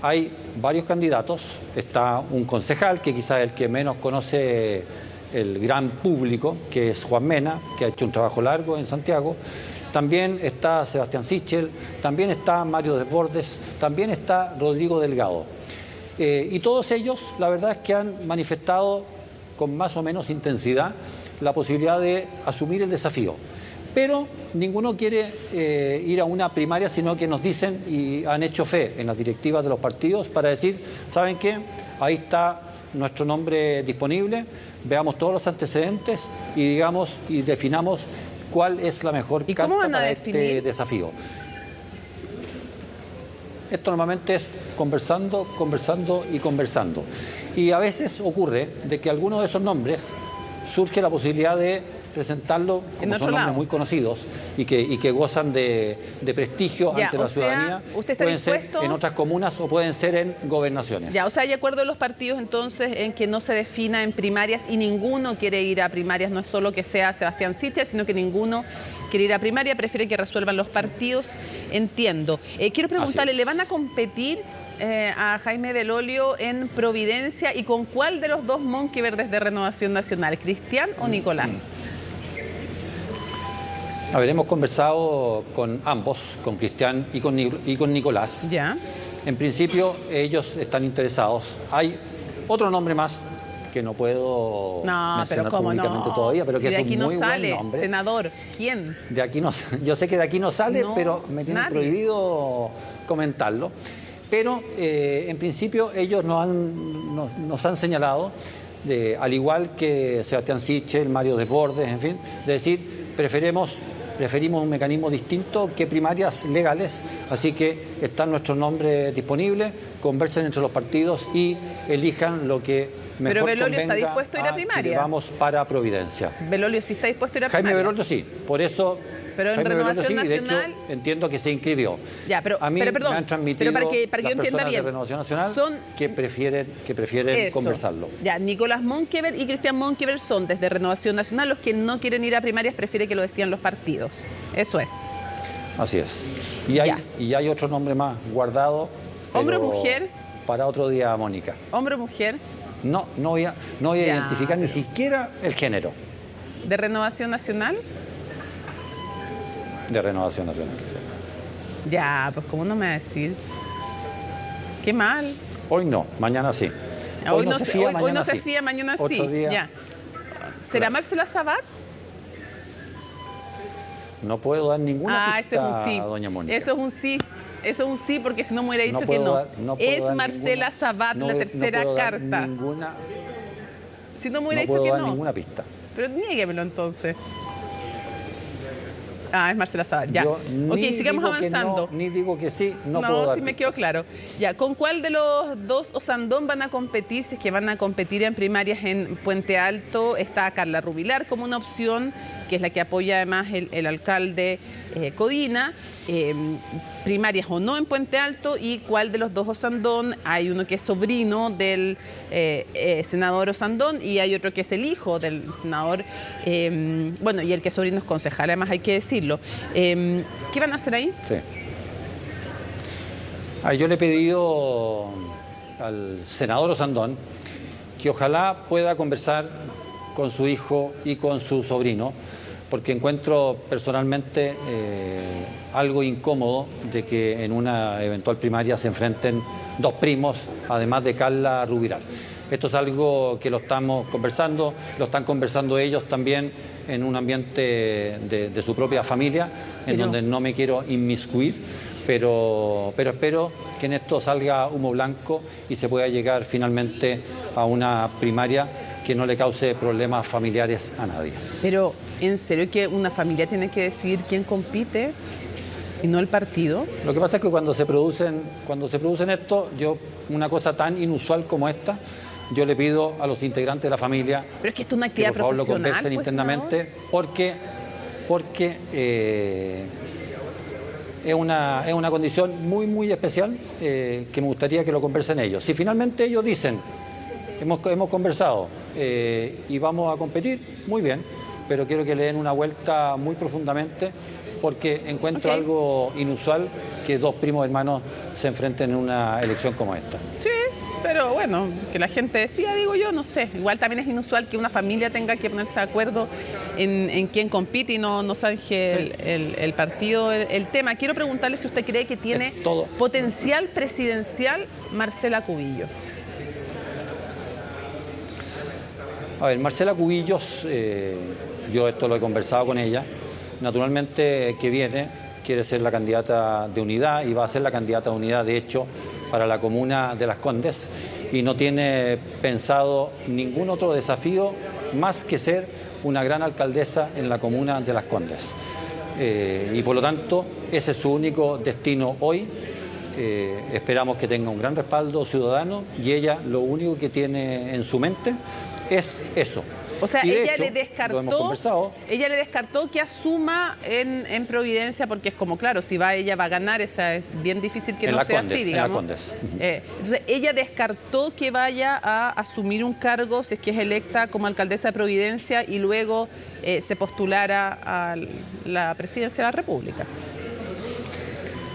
Hay varios candidatos, está un concejal, que quizás es el que menos conoce el gran público, que es Juan Mena, que ha hecho un trabajo largo en Santiago. También está Sebastián Sichel, también está Mario Desbordes, también está Rodrigo Delgado. Y todos ellos, la verdad es que han manifestado con más o menos intensidad la posibilidad de asumir el desafío. Pero ninguno quiere ir a una primaria, sino que nos dicen y han hecho fe en las directivas de los partidos para decir, ¿saben qué? Ahí está nuestro nombre disponible, veamos todos los antecedentes y digamos y definamos cuál es la mejor carta para este desafío. Esto normalmente es conversando y conversando. Y a veces ocurre de que algunos de esos nombres surge la posibilidad de presentarlo como son nombres muy conocidos y que gozan de prestigio ante la ciudadanía. Pueden ser en otras comunas o pueden ser en gobernaciones. Ya, o sea, hay acuerdo de los partidos entonces en que no se defina en primarias y ninguno quiere ir a primarias, no es solo que sea Sebastián Sichel, sino que ninguno quiere ir a primaria, prefiere que resuelvan los partidos. Entiendo. Quiero preguntarle, ¿le van a competir a Jaime Belolio en Providencia y con cuál de los dos monkey verdes de Renovación Nacional, Cristian o Nicolás? A ver, hemos conversado con ambos, con Cristian y con Nicolás. Ya. En principio, ellos están interesados. Hay otro nombre más que no puedo mencionar públicamente todavía, pero que es un muy buen nombre. De aquí no sale, senador. ¿Quién? De aquí no, yo sé que de aquí no sale, pero me tienen prohibido comentarlo. Pero en principio ellos nos han señalado, al igual que Sebastián Sichel, Mario Desbordes, en fin, de decir, preferimos un mecanismo distinto que primarias legales, así que están nuestros nombres disponibles, conversen entre los partidos y elijan lo que mejor convenga. Pero Belolio está dispuesto a ir a primaria. Vamos para Providencia. Belolio sí está dispuesto a ir a primaria. Jaime Belolio sí, por eso. Pero en Jaime Renovación Belolio, sí, Nacional. de hecho, entiendo que se inscribió. Ya, pero a mí perdón, me han transmitido para que yo entienda bien. De Renovación Nacional que prefieren eso, conversarlo. Ya, Nicolás Monkever y Cristian Monkever son desde Renovación Nacional los que no quieren ir a primarias, prefiere que lo decían los partidos. Eso es. Así es. Y hay otro nombre más guardado. ¿Hombre o mujer? Para otro día, Mónica. ¿Hombre o mujer? No voy a identificar ni siquiera el género. ¿De Renovación Nacional? De Renovación Nacional. Ya, pues ¿cómo no me va a decir? Qué mal. Hoy no, mañana sí. Hoy no se fía, mañana sí. Ya. ¿Será Marcela Sabat? No puedo dar ninguna pista, ese es un sí. Doña Mónica. Eso es un sí. Eso es un sí, porque si no me hubiera dicho que no. Es Marcela Sabat, la tercera carta. Si no me hubiera dicho que no. No puedo dar ninguna pista. Pero niéguemelo entonces. Es Marcela Sabat, ya. Ok, sigamos avanzando. Ni digo que sí, no puedo dar sí me quedó claro. Ya, ¿con cuál de los dos Osandón van a competir? Si es que van a competir en primarias en Puente Alto, está Carla Rubilar como una opción, que es la que apoya además el alcalde Codina. Primarias o no en Puente Alto, y cuál de los dos Osandón. Hay uno que es sobrino del senador Osandón y hay otro que es el hijo del senador, bueno, y el que es sobrino es concejal, además hay que decirlo. ¿Qué van a hacer ahí? Sí. Yo le he pedido al senador Osandón que ojalá pueda conversar con su hijo y con su sobrino, porque encuentro personalmente algo incómodo de que en una eventual primaria se enfrenten dos primos, además de Carla Rubilar. Esto es algo que lo estamos conversando, lo están conversando ellos también en un ambiente de su propia familia, en donde no me quiero inmiscuir, pero espero que en esto salga humo blanco y se pueda llegar finalmente a una primaria que no le cause problemas familiares a nadie. Pero, ¿en serio que una familia tiene que decidir quién compite y no el partido? Lo que pasa es que cuando se producen esto, una cosa tan inusual como esta, yo le pido a los integrantes de la familia pero es que esto es una actividad que por favor lo conversen pues, internamente, porque es una condición muy, muy especial que me gustaría que lo conversen ellos. Si finalmente ellos dicen, hemos conversado y vamos a competir, muy bien, pero quiero que le den una vuelta muy profundamente, porque encuentro algo inusual que dos primos hermanos se enfrenten en una elección como esta. Sí, pero bueno, que la gente decida, digo yo, no sé. Igual también es inusual que una familia tenga que ponerse de acuerdo en quién compite y no zanje el partido, el tema. Quiero preguntarle si usted cree que tiene potencial presidencial Marcela Cubillos. A ver, Marcela Cubillos, yo esto lo he conversado con ella, naturalmente que quiere ser la candidata de unidad y va a ser la candidata de unidad, de hecho, para la comuna de Las Condes, y no tiene pensado ningún otro desafío más que ser una gran alcaldesa en la comuna de Las Condes. Y por lo tanto, ese es su único destino hoy. Esperamos que tenga un gran respaldo ciudadano y ella lo único que tiene en su mente es eso. O sea, ella le descartó que asuma en Providencia, porque es como, claro, si va ella va a ganar, es bien difícil que no sea así, digamos. Entonces, ella descartó que vaya a asumir un cargo, si es que es electa como alcaldesa de Providencia, y luego se postulara a la presidencia de la República.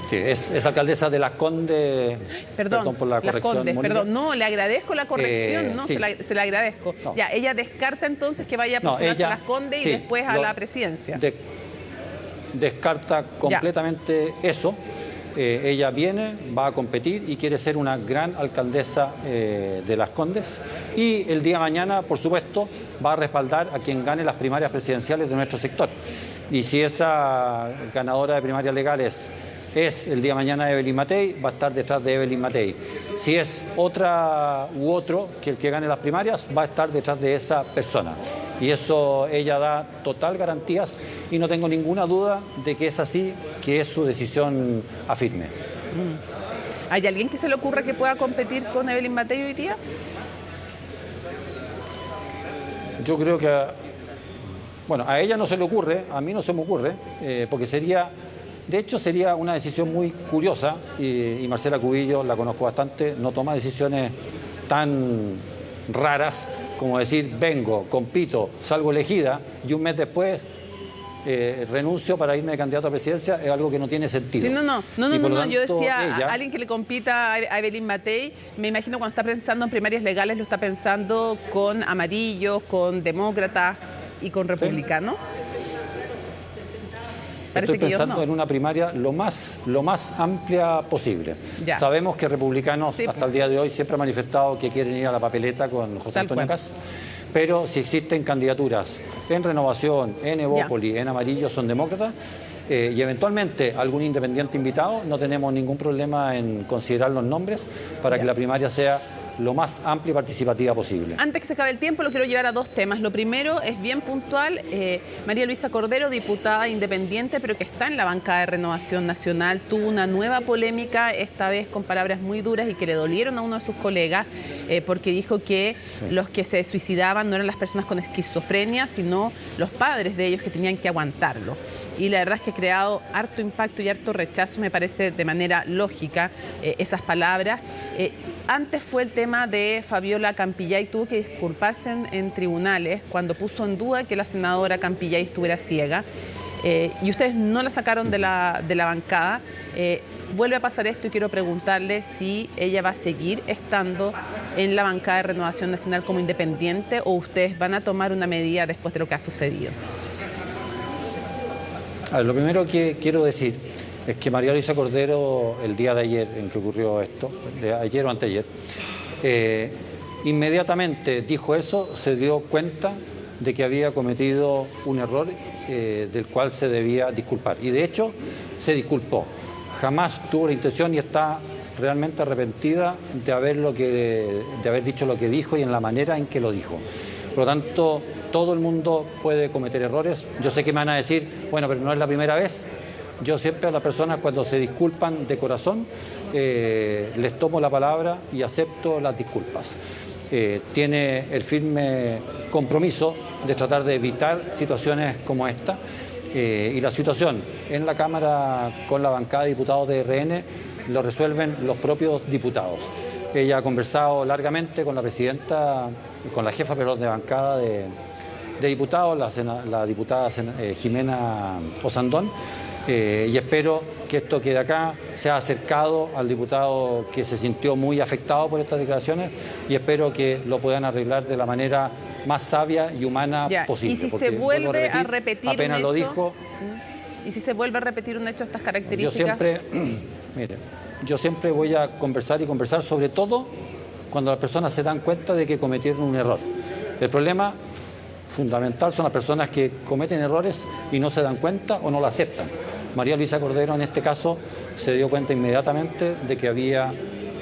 Sí, es alcaldesa de Las Condes. Perdón por la corrección. Las Condes, no, le agradezco la corrección, sí. se la agradezco. No. Ya, ella descarta entonces que vaya a postularse a Las Condes y después a la presidencia. descarta completamente eso. Ella viene, va a competir y quiere ser una gran alcaldesa de Las Condes, y el día de mañana, por supuesto, va a respaldar a quien gane las primarias presidenciales de nuestro sector. Y si esa ganadora de primarias legales es el día de mañana Evelyn Matei, va a estar detrás de Evelyn Matei. Si es otra u otro que el que gane las primarias, va a estar detrás de esa persona. Y eso ella da total garantías, y no tengo ninguna duda de que es así, que es su decisión a firme. ¿Hay alguien que se le ocurra que pueda competir con Evelyn Matei hoy día? Yo creo que, bueno, a ella no se le ocurre, a mí no se me ocurre, porque sería, de hecho sería una decisión muy curiosa, y Marcela Cubillo la conozco bastante, no toma decisiones tan raras como decir, vengo, compito, salgo elegida, y un mes después renuncio para irme de candidato a presidencia. Es algo que no tiene sentido. Sí, no, yo decía, ella, alguien que le compita a Evelyn Matei, me imagino cuando está pensando en primarias legales, lo está pensando con amarillos, con demócratas y con republicanos. Estoy pensando en una primaria lo más amplia posible. Ya. Sabemos que republicanos hasta el día de hoy siempre han manifestado que quieren ir a la papeleta con José Antonio Kast, pero si existen candidaturas en Renovación, en Evópoli, en Amarillo, son demócratas, y eventualmente algún independiente invitado, no tenemos ningún problema en considerar los nombres para que la primaria sea lo más amplia y participativa posible. Antes que se acabe el tiempo, lo quiero llevar a dos temas. Lo primero es bien puntual. María Luisa Cordero, diputada independiente, pero que está en la bancada de Renovación Nacional, tuvo una nueva polémica, esta vez con palabras muy duras y que le dolieron a uno de sus colegas, porque dijo que los que se suicidaban no eran las personas con esquizofrenia, sino los padres de ellos que tenían que aguantarlo. Y la verdad es que ha creado harto impacto y harto rechazo, me parece de manera lógica esas palabras. Antes fue el tema de Fabiola Campillay, tuvo que disculparse en tribunales cuando puso en duda que la senadora Campillay estuviera ciega. Y ustedes no la sacaron de la bancada. Vuelve a pasar esto y quiero preguntarle si ella va a seguir estando en la bancada de Renovación Nacional como independiente, o ustedes van a tomar una medida después de lo que ha sucedido. A ver, lo primero que quiero decir es que María Luisa Cordero, el día de ayer en que ocurrió esto, de ayer o anteayer, inmediatamente dijo eso, se dio cuenta de que había cometido un error del cual se debía disculpar. Y de hecho, se disculpó. Jamás tuvo la intención y está realmente arrepentida de haber dicho lo que dijo y en la manera en que lo dijo. Por lo tanto, todo el mundo puede cometer errores. Yo sé que me van a decir, bueno, pero no es la primera vez. Yo siempre a las personas, cuando se disculpan de corazón, les tomo la palabra y acepto las disculpas. Tiene el firme compromiso de tratar de evitar situaciones como esta. Y la situación en la Cámara con la bancada de diputados de RN lo resuelven los propios diputados. Ella ha conversado largamente con la presidenta, con la jefa de bancada de diputados, la diputada Jimena Osandón, y espero que esto quede acá. Se ha acercado al diputado que se sintió muy afectado por estas declaraciones y espero que lo puedan arreglar de la manera más sabia y humana posible. Y si se vuelve a repetir apenas un lo hecho, dijo. Y si se vuelve a repetir un hecho de estas características. Yo siempre voy a conversar y conversar, sobre todo cuando las personas se dan cuenta de que cometieron un error. El problema fundamental son las personas que cometen errores y no se dan cuenta o no lo aceptan. María Luisa Cordero en este caso se dio cuenta inmediatamente de que había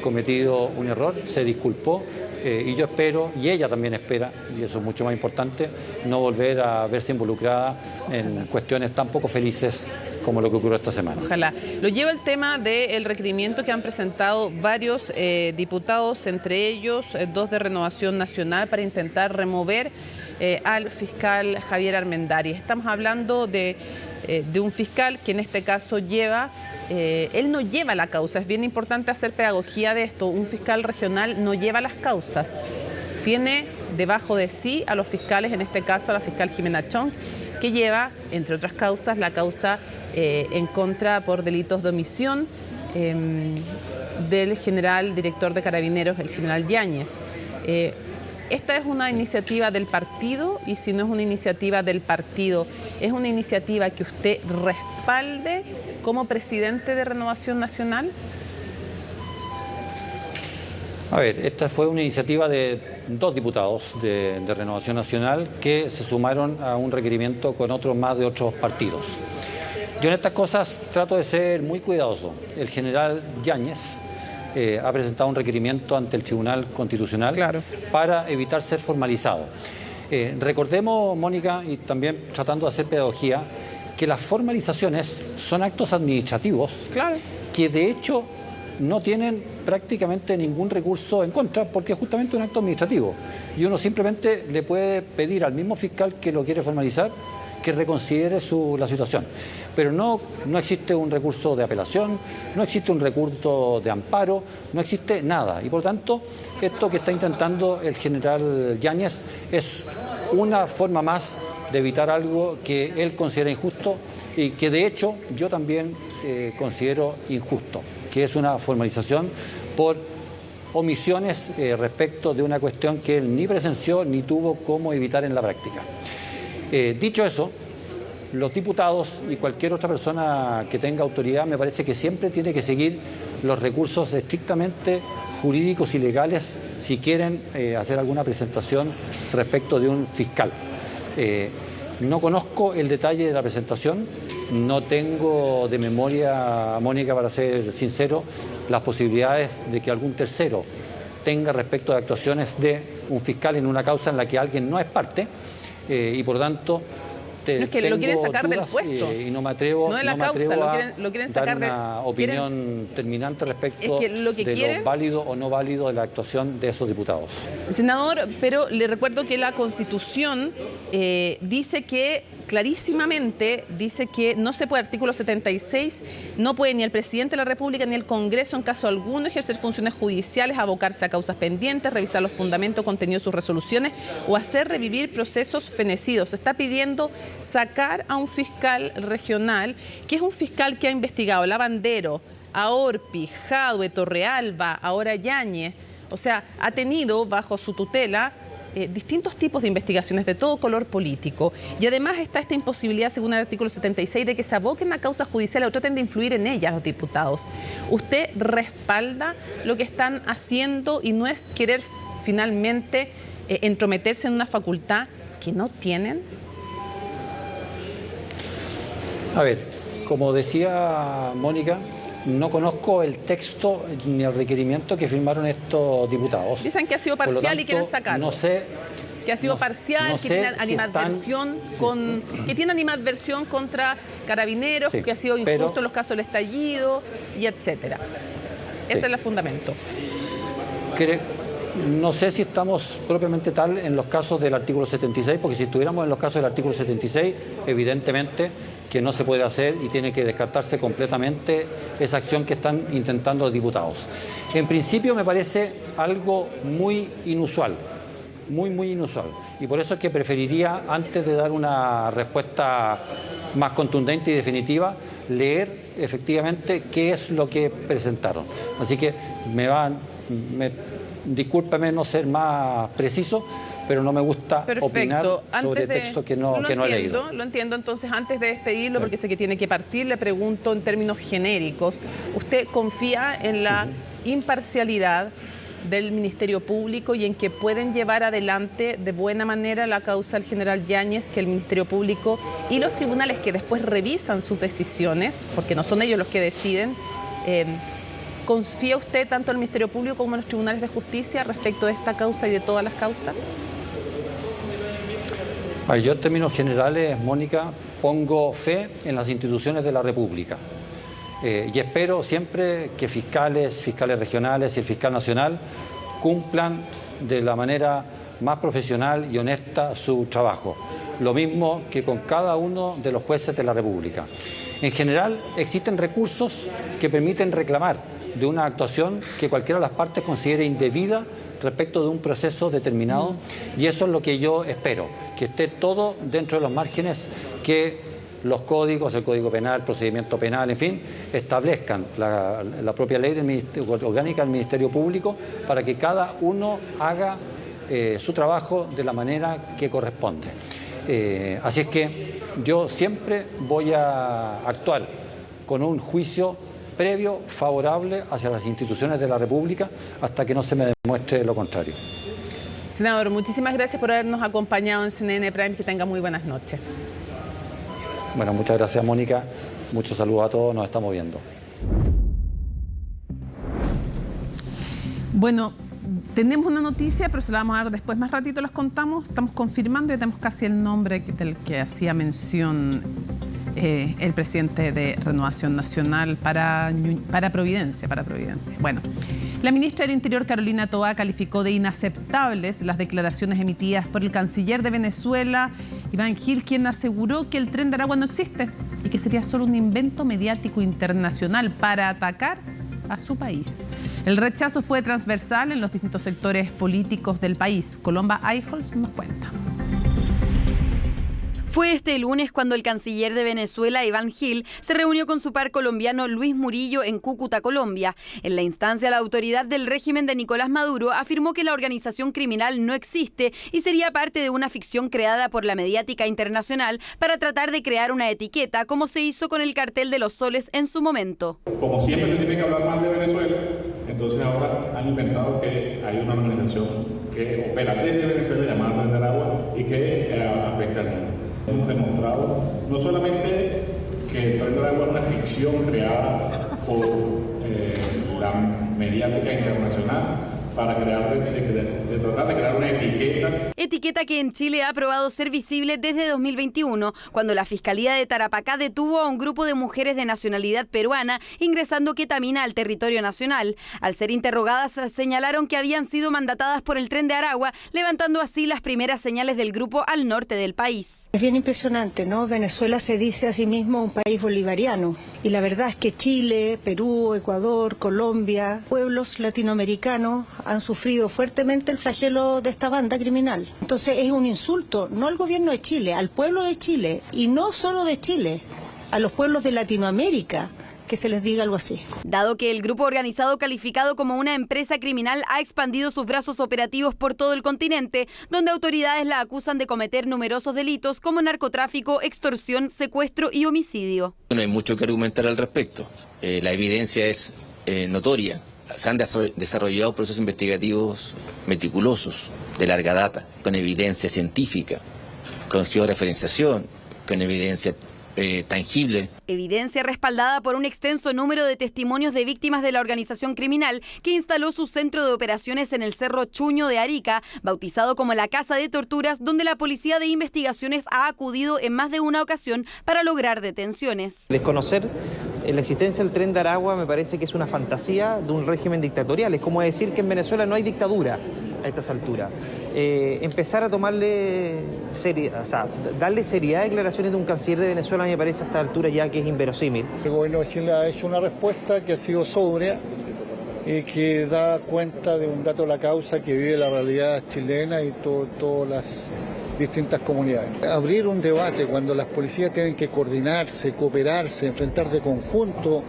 cometido un error, se disculpó, y yo espero, y ella también espera, y eso es mucho más importante, no volver a verse involucrada en cuestiones tan poco felices como lo que ocurrió esta semana. Ojalá. Lo lleva el tema del requerimiento que han presentado varios diputados, entre ellos dos de Renovación Nacional, para intentar remover al fiscal Javier Armendáriz. Estamos hablando de un fiscal que en este caso él no lleva la causa. Es bien importante hacer pedagogía de esto. Un fiscal regional no lleva las causas. Tiene debajo de sí a los fiscales, en este caso a la fiscal Jimena Chong, que lleva, entre otras causas, la causa en contra por delitos de omisión del general director de Carabineros, el general Yáñez. ¿Esta es una iniciativa del partido? Y si no es una iniciativa del partido, ¿es una iniciativa que usted respalde como presidente de Renovación Nacional? A ver, esta fue una iniciativa de 2 diputados de Renovación Nacional que se sumaron a un requerimiento con otros más de otros partidos. Yo en estas cosas trato de ser muy cuidadoso. El general Yáñez ha presentado un requerimiento ante el Tribunal Constitucional para evitar ser formalizado. Recordemos, Mónica, y también tratando de hacer pedagogía, que las formalizaciones son actos administrativos que de hecho no tienen prácticamente ningún recurso en contra porque es justamente un acto administrativo y uno simplemente le puede pedir al mismo fiscal que lo quiere formalizar que reconsidere la situación. Pero no existe un recurso de apelación, no existe un recurso de amparo, no existe nada. Y por lo tanto, esto que está intentando el general Yáñez es una forma más de evitar algo que él considera injusto y que de hecho yo también considero injusto, que es una formalización por omisiones respecto de una cuestión que él ni presenció ni tuvo cómo evitar en la práctica. Dicho eso, los diputados y cualquier otra persona que tenga autoridad me parece que siempre tiene que seguir los recursos estrictamente jurídicos y legales si quieren hacer alguna presentación respecto de un fiscal. No conozco el detalle de la presentación, no tengo de memoria, Mónica, para ser sincero, las posibilidades de que algún tercero tenga respecto de actuaciones de un fiscal en una causa en la que alguien no es parte. Y por lo tanto no es que lo quieren sacar del puesto y no me atrevo, no de la causa, lo quieren sacar dar una opinión terminante respecto de lo válido o no válido de la actuación de esos diputados. Senador, pero le recuerdo que la Constitución dice que clarísimamente dice que no se puede, artículo 76, no puede ni el presidente de la República ni el Congreso en caso alguno ejercer funciones judiciales, abocarse a causas pendientes, revisar los fundamentos contenidos de sus resoluciones o hacer revivir procesos fenecidos. Se está pidiendo sacar a un fiscal regional, que es un fiscal que ha investigado a Lavandero, a Orpi, Jadwe, Torrealba, ahora Yáñez. O sea, ha tenido bajo su tutela distintos tipos de investigaciones de todo color político. Y además está esta imposibilidad, según el artículo 76, de que se aboquen a causas judiciales o traten de influir en ellas los diputados. ¿Usted respalda lo que están haciendo y no es querer finalmente entrometerse en una facultad que no tienen? A ver, como decía Mónica, no conozco el texto ni el requerimiento que firmaron estos diputados. Dicen que ha sido parcial y quieren sacarlo. No sé. Que ha sido parcial, que tiene animadversión contra Carabineros, que ha sido injusto en los casos del estallido y etcétera. Ese es el fundamento. No sé si estamos propiamente tal en los casos del artículo 76, porque si estuviéramos en los casos del artículo 76, evidentemente que no se puede hacer y tiene que descartarse completamente esa acción que están intentando los diputados. En principio me parece algo muy inusual, muy inusual. Y por eso es que preferiría, antes de dar una respuesta más contundente y definitiva, leer efectivamente qué es lo que presentaron. Así que discúlpeme no ser más preciso, pero no me gusta opinar sobre textos que no he leído. Lo entiendo. Entonces, antes de despedirlo, porque sé que tiene que partir, le pregunto en términos genéricos. ¿Usted confía en la imparcialidad del Ministerio Público y en que pueden llevar adelante de buena manera la causa del general Yáñez, que el Ministerio Público y los tribunales que después revisan sus decisiones, porque no son ellos los que deciden, ¿confía usted tanto en el Ministerio Público como en los tribunales de justicia respecto de esta causa y de todas las causas? Yo en términos generales, Mónica, pongo fe en las instituciones de la República y espero siempre que fiscales regionales y el fiscal nacional cumplan de la manera más profesional y honesta su trabajo. Lo mismo que con cada uno de los jueces de la República. En general, existen recursos que permiten reclamar de una actuación que cualquiera de las partes considere indebida respecto de un proceso determinado, y eso es lo que yo espero, que esté todo dentro de los márgenes que los códigos, el Código Penal, el procedimiento penal, en fin, establezcan la propia ley orgánica del Ministerio Público para que cada uno haga su trabajo de la manera que corresponde. Así es que yo siempre voy a actuar con un juicio previo favorable hacia las instituciones de la República hasta que no se me demuestre lo contrario. Senador, muchísimas gracias por habernos acompañado en CNN Prime. Que tenga muy buenas noches. Bueno, muchas gracias, Mónica. Muchos saludos a todos. Nos estamos viendo. Bueno, tenemos una noticia, pero se la vamos a dar después. Más ratito las contamos. Estamos confirmando y tenemos casi el nombre del que hacía mención el presidente de Renovación Nacional para Providencia. Bueno, la ministra del Interior, Carolina Toá, calificó de inaceptables las declaraciones emitidas por el canciller de Venezuela, Iván Gil, quien aseguró que el Tren de Aragua no existe y que sería solo un invento mediático internacional para atacar a su país. El rechazo fue transversal en los distintos sectores políticos del país. Colomba Eichholz nos cuenta. Fue este lunes cuando el canciller de Venezuela, Iván Gil, se reunió con su par colombiano Luis Murillo en Cúcuta, Colombia. En la instancia, la autoridad del régimen de Nicolás Maduro afirmó que la organización criminal no existe y sería parte de una ficción creada por la mediática internacional para tratar de crear una etiqueta, como se hizo con el cartel de los soles en su momento. Como siempre se tiene que hablar mal de Venezuela, entonces ahora han inventado que hay una organización que opera desde Venezuela llamada Tren de Aragua y que afecta al mundo. Hemos demostrado no solamente que el Tren de Aragua es una ficción creada por la mediática internacional para tratar de crear una etiqueta. Etiqueta que en Chile ha probado ser visible desde 2021, cuando la Fiscalía de Tarapacá detuvo a un grupo de mujeres de nacionalidad peruana ingresando ketamina al territorio nacional. Al ser interrogadas, señalaron que habían sido mandatadas por el Tren de Aragua, levantando así las primeras señales del grupo al norte del país. Es bien impresionante, ¿no? Venezuela se dice a sí mismo un país bolivariano. Y la verdad es que Chile, Perú, Ecuador, Colombia, pueblos latinoamericanos han sufrido fuertemente el flagelo de esta banda criminal. Entonces es un insulto, no al gobierno de Chile, al pueblo de Chile, y no solo de Chile, a los pueblos de Latinoamérica, que se les diga algo así. Dado que el grupo organizado calificado como una empresa criminal ha expandido sus brazos operativos por todo el continente, donde autoridades la acusan de cometer numerosos delitos como narcotráfico, extorsión, secuestro y homicidio. No hay mucho que argumentar al respecto. La evidencia es notoria. Se han desarrollado procesos investigativos meticulosos, de larga data, con evidencia científica, con georreferenciación, con evidencia tangible. Evidencia respaldada por un extenso número de testimonios de víctimas de la organización criminal que instaló su centro de operaciones en el Cerro Chuño de Arica, bautizado como la Casa de Torturas, donde la Policía de Investigaciones ha acudido en más de una ocasión para lograr detenciones. Desconocer la existencia del Tren de Aragua me parece que es una fantasía de un régimen dictatorial. Es como decir que en Venezuela no hay dictadura a estas alturas. Empezar a tomarle darle seriedad a declaraciones de un canciller de Venezuela me parece a esta altura ya que es inverosímil. El gobierno de Chile ha hecho una respuesta que ha sido sobria y que da cuenta de un dato de la causa que vive la realidad chilena y todas las distintas comunidades. Abrir un debate cuando las policías tienen que coordinarse, cooperarse, enfrentar de conjunto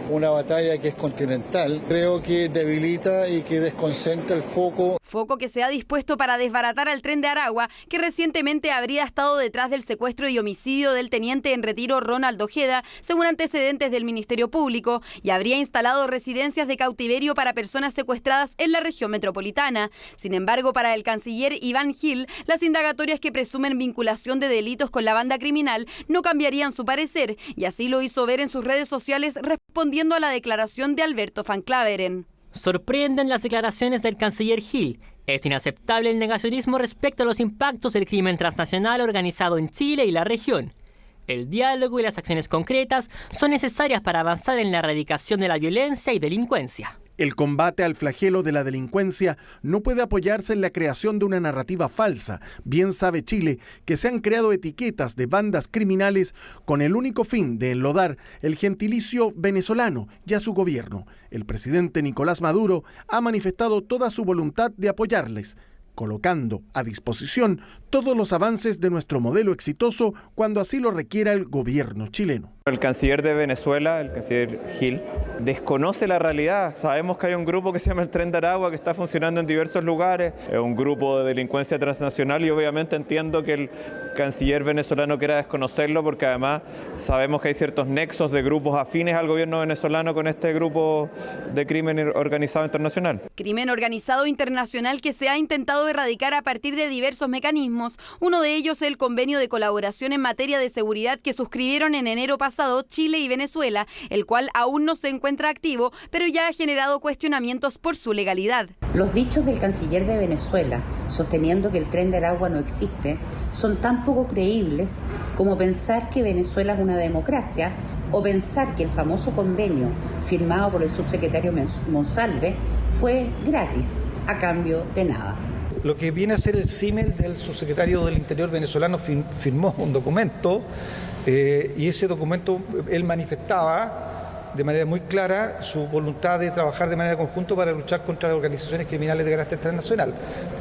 una batalla que es continental, creo que debilita y que desconcentra el foco. Foco que se ha dispuesto para desbaratar al Tren de Aragua, que recientemente habría estado detrás del secuestro y homicidio del teniente en retiro Ronald Ojeda, según antecedentes del Ministerio Público, y habría instalado residencias de cautiverio para personas secuestradas en la región metropolitana. Sin embargo, para el canciller Iván Gil, las indagatorias que presumen vinculación de delitos con la banda criminal no cambiarían su parecer, y así lo hizo ver en sus redes sociales respondiendo a la declaración de Alberto Van Claveren. Sorprenden las declaraciones del canciller Gil. Es inaceptable el negacionismo respecto a los impactos del crimen transnacional organizado en Chile y la región. El diálogo y las acciones concretas son necesarias para avanzar en la erradicación de la violencia y delincuencia. El combate al flagelo de la delincuencia no puede apoyarse en la creación de una narrativa falsa. Bien sabe Chile que se han creado etiquetas de bandas criminales con el único fin de enlodar el gentilicio venezolano y a su gobierno. El presidente Nicolás Maduro ha manifestado toda su voluntad de apoyarles, colocando a disposición todos los avances de nuestro modelo exitoso cuando así lo requiera el gobierno chileno. El canciller de Venezuela, el canciller Gil, desconoce la realidad. Sabemos que hay un grupo que se llama el Tren de Aragua que está funcionando en diversos lugares, es un grupo de delincuencia transnacional y obviamente entiendo que el canciller venezolano quiera desconocerlo porque además sabemos que hay ciertos nexos de grupos afines al gobierno venezolano con este grupo de crimen organizado internacional. Crimen organizado internacional que se ha intentado erradicar a partir de diversos mecanismos, uno de ellos el convenio de colaboración en materia de seguridad que suscribieron en enero pasado Chile y Venezuela, el cual aún no se encuentra activo, pero ya ha generado cuestionamientos por su legalidad. Los dichos del canciller de Venezuela, sosteniendo que el Tren de Aragua no existe, son tan poco creíbles como pensar que Venezuela es una democracia o pensar que el famoso convenio firmado por el subsecretario Monsalve fue gratis, a cambio de nada. Lo que viene a ser el símil del subsecretario del Interior venezolano firmó un documento y ese documento él manifestaba de manera muy clara su voluntad de trabajar de manera conjunta para luchar contra las organizaciones criminales de carácter transnacional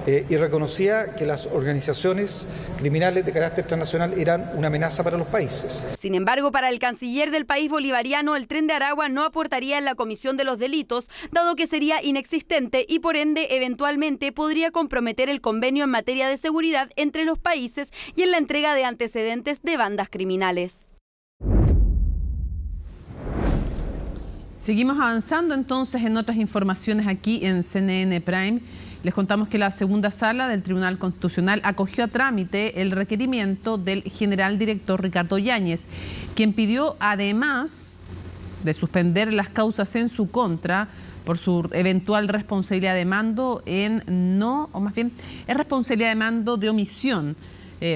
y reconocía que las organizaciones criminales de carácter transnacional eran una amenaza para los países. Sin embargo, para el canciller del país bolivariano, el Tren de Aragua no aportaría en la comisión de los delitos, dado que sería inexistente y por ende eventualmente podría comprometer el convenio en materia de seguridad entre los países y en la entrega de antecedentes de bandas criminales. Seguimos avanzando entonces en otras informaciones aquí en CNN Prime. Les contamos que la segunda sala del Tribunal Constitucional acogió a trámite el requerimiento del general director Ricardo Yáñez, quien pidió, además de suspender las causas en su contra por su eventual responsabilidad de mando es responsabilidad de mando de omisión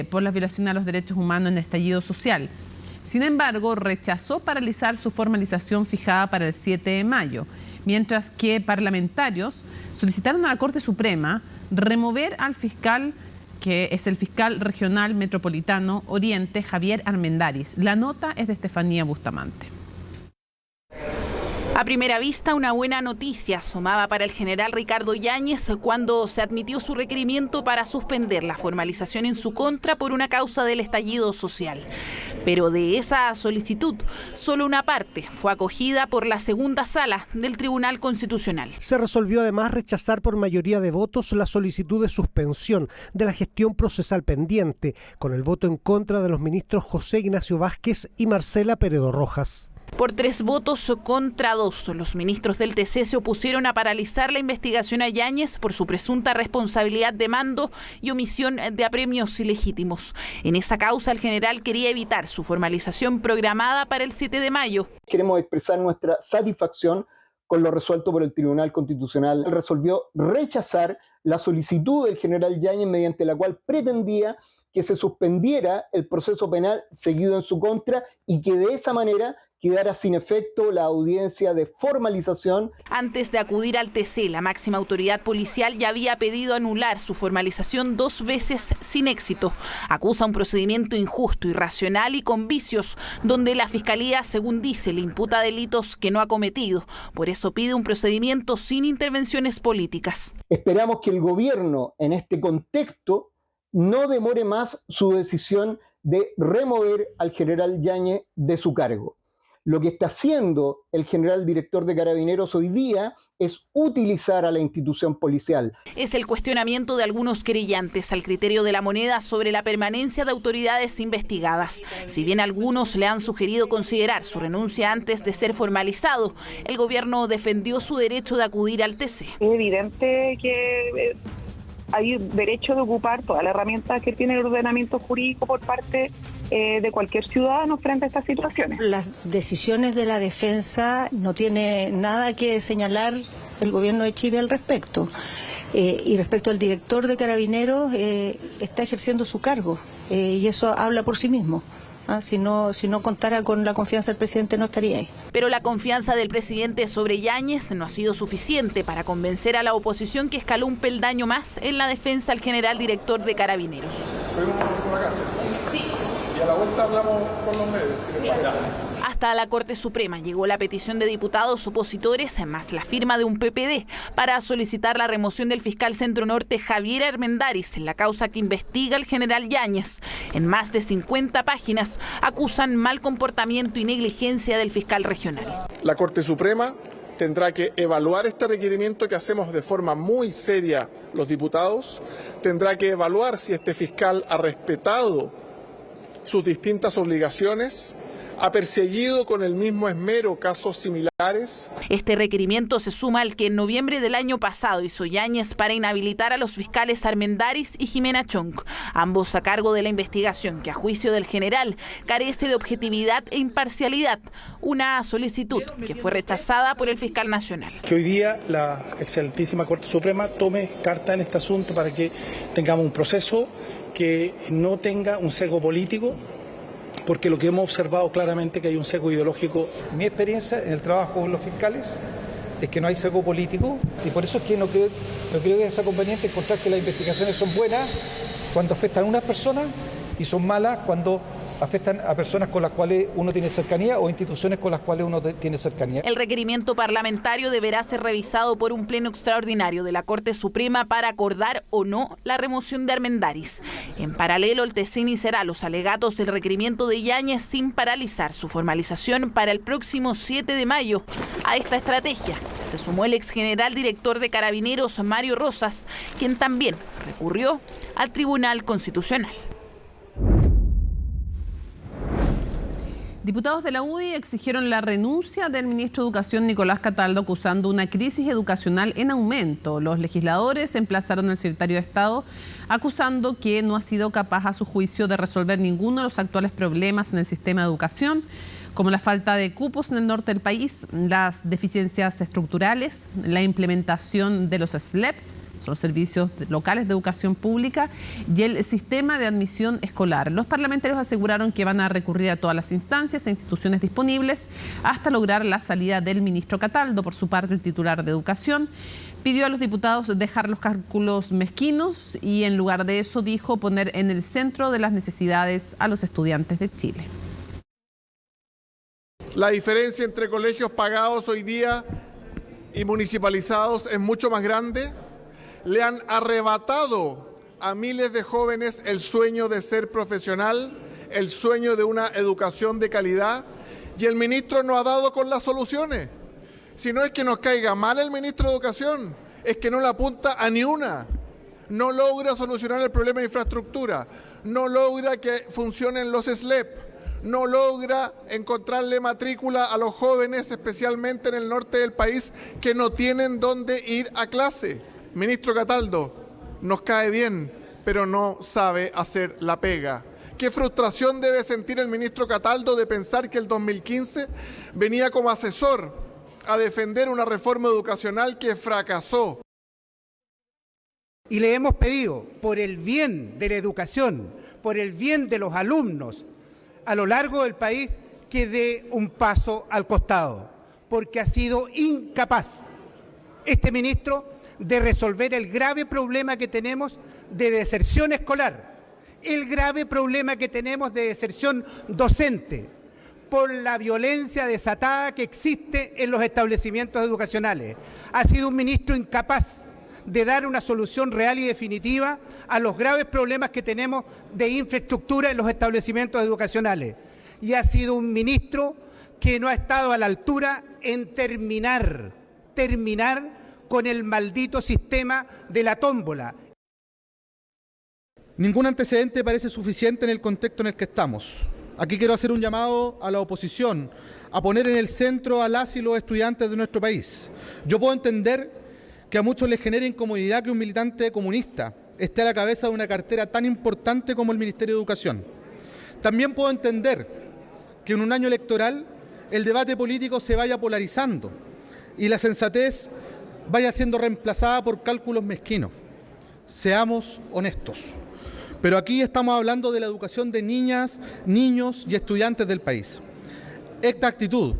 por las violaciones a los derechos humanos en el estallido social. Sin embargo, rechazó paralizar su formalización fijada para el 7 de mayo, mientras que parlamentarios solicitaron a la Corte Suprema remover al fiscal, que es el fiscal regional metropolitano Oriente, Javier Armendáriz. La nota es de Estefanía Bustamante. A primera vista, una buena noticia asomaba para el general Ricardo Yáñez cuando se admitió su requerimiento para suspender la formalización en su contra por una causa del estallido social. Pero de esa solicitud, solo una parte fue acogida por la segunda sala del Tribunal Constitucional. Se resolvió además rechazar por mayoría de votos la solicitud de suspensión de la gestión procesal pendiente, con el voto en contra de los ministros José Ignacio Vázquez y Marcela Peredo Rojas. Por 3 votos contra 2, los ministros del TC se opusieron a paralizar la investigación a Yáñez por su presunta responsabilidad de mando y omisión de apremios ilegítimos. En esa causa, el general quería evitar su formalización programada para el 7 de mayo. Queremos expresar nuestra satisfacción con lo resuelto por el Tribunal Constitucional. Resolvió rechazar la solicitud del general Yáñez mediante la cual pretendía que se suspendiera el proceso penal seguido en su contra y que de esa manera quedara sin efecto la audiencia de formalización. Antes de acudir al TC, la máxima autoridad policial ya había pedido anular su formalización 2 veces sin éxito. Acusa un procedimiento injusto, irracional y con vicios, donde la Fiscalía, según dice, le imputa delitos que no ha cometido. Por eso pide un procedimiento sin intervenciones políticas. Esperamos que el gobierno, en este contexto, no demore más su decisión de remover al general Yáñez de su cargo. Lo que está haciendo el general director de Carabineros hoy día es utilizar a la institución policial. Es el cuestionamiento de algunos querellantes al criterio de la Moneda sobre la permanencia de autoridades investigadas. Si bien algunos le han sugerido considerar su renuncia antes de ser formalizado, el gobierno defendió su derecho de acudir al TC. Es evidente que hay derecho de ocupar todas las herramientas que tiene el ordenamiento jurídico por parte de cualquier ciudadano frente a estas situaciones. Las decisiones de la defensa no tiene nada que señalar el gobierno de Chile al respecto. Y respecto al director de Carabineros, está ejerciendo su cargo y eso habla por sí mismo. Si no contara con la confianza del presidente, no estaría ahí. Pero la confianza del presidente sobre Yáñez no ha sido suficiente para convencer a la oposición, que escaló un peldaño más en la defensa al general director de Carabineros. Sí. Y a la vuelta hablamos con los medios. Sí. Hasta la Corte Suprema llegó la petición de diputados opositores, más la firma de un PPD, para solicitar la remoción del fiscal Centro Norte Javier Armendáriz en la causa que investiga el general Yáñez. En más de 50 páginas acusan mal comportamiento y negligencia del fiscal regional. La Corte Suprema tendrá que evaluar este requerimiento que hacemos de forma muy seria los diputados, tendrá que evaluar si este fiscal ha respetado sus distintas obligaciones, ha perseguido con el mismo esmero casos similares. Este requerimiento se suma al que en noviembre del año pasado hizo Yáñez para inhabilitar a los fiscales Armendáriz y Jimena Chong, ambos a cargo de la investigación que a juicio del general carece de objetividad e imparcialidad, una solicitud que fue rechazada por el fiscal nacional. Que hoy día la excelentísima Corte Suprema tome carta en este asunto para que tengamos un proceso que no tenga un sesgo político, porque lo que hemos observado claramente es que hay un sesgo ideológico. Mi experiencia en el trabajo con los fiscales es que no hay sesgo político y por eso es que no creo que sea conveniente encontrar que las investigaciones son buenas cuando afectan a unas personas y son malas cuando afectan a personas con las cuales uno tiene cercanía o instituciones con las cuales uno tiene cercanía. El requerimiento parlamentario deberá ser revisado por un pleno extraordinario de la Corte Suprema para acordar o no la remoción de Armendáriz. En paralelo, el TC iniciará los alegatos del requerimiento de Yáñez sin paralizar su formalización para el próximo 7 de mayo. A esta estrategia se sumó el exgeneral director de Carabineros, Mario Rosas, quien también recurrió al Tribunal Constitucional. Diputados de la UDI exigieron la renuncia del ministro de Educación Nicolás Cataldo acusando una crisis educacional en aumento. Los legisladores emplazaron al secretario de Estado acusando que no ha sido capaz a su juicio de resolver ninguno de los actuales problemas en el sistema de educación, como la falta de cupos en el norte del país, las deficiencias estructurales, la implementación de los SLEP, son los servicios locales de educación pública, y el sistema de admisión escolar. Los parlamentarios aseguraron que van a recurrir a todas las instancias e instituciones disponibles hasta lograr la salida del ministro Cataldo. Por su parte, el titular de Educación pidió a los diputados dejar los cálculos mezquinos y en lugar de eso, dijo, poner en el centro de las necesidades a los estudiantes de Chile. La diferencia entre colegios pagados hoy día y municipalizados es mucho más grande. Le han arrebatado a miles de jóvenes el sueño de ser profesional, el sueño de una educación de calidad, y el ministro no ha dado con las soluciones. Si no es que nos caiga mal el ministro de Educación, es que no le apunta a ni una. No logra solucionar el problema de infraestructura, no logra que funcionen los SLEP, no logra encontrarle matrícula a los jóvenes, especialmente en el norte del país, que no tienen dónde ir a clase. Ministro Cataldo, nos cae bien, pero no sabe hacer la pega. ¿Qué frustración debe sentir el ministro Cataldo de pensar que el 2015 venía como asesor a defender una reforma educacional que fracasó? Y le hemos pedido, por el bien de la educación, por el bien de los alumnos a lo largo del país, que dé un paso al costado, porque ha sido incapaz este ministro de resolver el grave problema que tenemos de deserción escolar, el grave problema que tenemos de deserción docente, por la violencia desatada que existe en los establecimientos educacionales. Ha sido un ministro incapaz de dar una solución real y definitiva a los graves problemas que tenemos de infraestructura en los establecimientos educacionales. Y ha sido un ministro que no ha estado a la altura en terminar con el maldito sistema de la tómbola. Ningún antecedente parece suficiente en el contexto en el que estamos. Aquí quiero hacer un llamado a la oposición a poner en el centro a las y los estudiantes de nuestro país. Yo puedo entender que a muchos les genere incomodidad que un militante comunista esté a la cabeza de una cartera tan importante como el Ministerio de Educación. También puedo entender que en un año electoral el debate político se vaya polarizando y la sensatez vaya siendo reemplazada por cálculos mezquinos. Seamos honestos. Pero aquí estamos hablando de la educación de niñas, niños y estudiantes del país. Esta actitud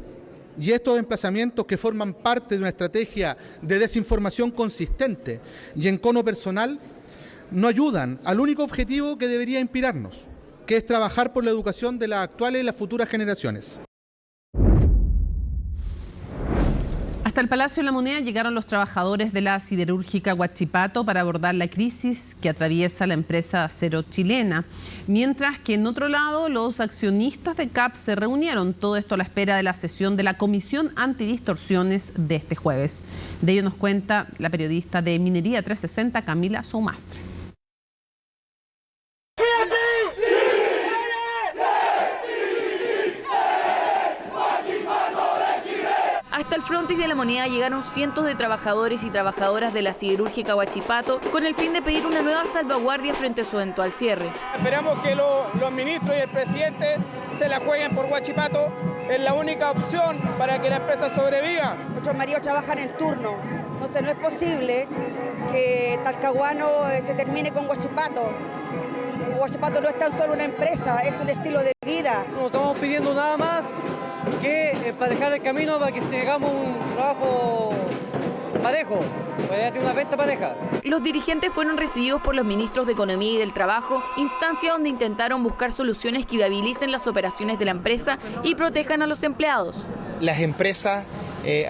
y estos emplazamientos que forman parte de una estrategia de desinformación consistente y encono personal no ayudan al único objetivo que debería inspirarnos, que es trabajar por la educación de las actuales y las futuras generaciones. Hasta el Palacio de la Moneda llegaron los trabajadores de la siderúrgica Huachipato para abordar la crisis que atraviesa la empresa de acero chilena, mientras que en otro lado los accionistas de CAP se reunieron, todo esto a la espera de la sesión de la Comisión Antidistorsiones de este jueves. De ello nos cuenta la periodista de Minería 360, Camila Soumastre. Hasta el frontis de la Moneda llegaron cientos de trabajadores y trabajadoras de la siderúrgica Huachipato con el fin de pedir una nueva salvaguardia frente a su eventual cierre. Esperamos que los ministros y el presidente se la jueguen por Huachipato. Es la única opción para que la empresa sobreviva. Nuestros maridos trabajan en turno, entonces no es posible que Talcahuano se termine con Huachipato. Huachipato no es tan solo una empresa, es un estilo de vida. No estamos pidiendo nada más que emparejar el camino para que tengamos un trabajo parejo, para tener una venta pareja. Los dirigentes fueron recibidos por los ministros de Economía y del Trabajo, instancia donde intentaron buscar soluciones que viabilicen las operaciones de la empresa y protejan a los empleados. Las empresas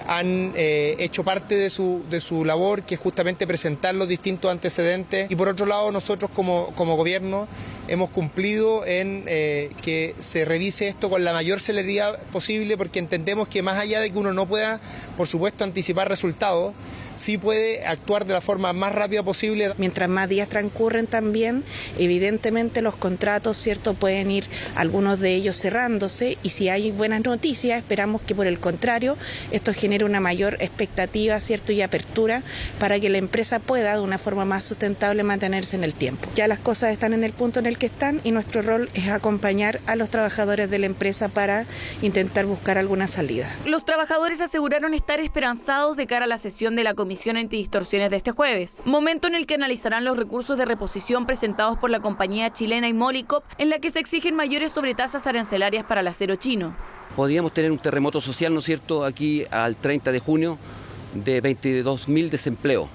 han hecho parte de su labor, que es justamente presentar los distintos antecedentes, y por otro lado nosotros como gobierno hemos cumplido en que se revise esto con la mayor celeridad posible, porque entendemos que más allá de que uno no pueda, por supuesto, anticipar resultados, sí puede actuar de la forma más rápida posible. Mientras más días transcurren también, evidentemente los contratos, ¿cierto?, pueden ir algunos de ellos cerrándose, y si hay buenas noticias, esperamos que por el contrario esto genere una mayor expectativa, ¿cierto?, y apertura para que la empresa pueda de una forma más sustentable mantenerse en el tiempo. Ya las cosas están en el punto en el que están y nuestro rol es acompañar a los trabajadores de la empresa para intentar buscar alguna salida. Los trabajadores aseguraron estar esperanzados de cara a la sesión de la Comisión Antidistorsiones de este jueves, momento en el que analizarán los recursos de reposición presentados por la compañía chilena Molycop, en la que se exigen mayores sobretasas arancelarias para el acero chino. Podríamos tener un terremoto social, ¿no es cierto?, aquí al 30 de junio de 22.000 desempleos.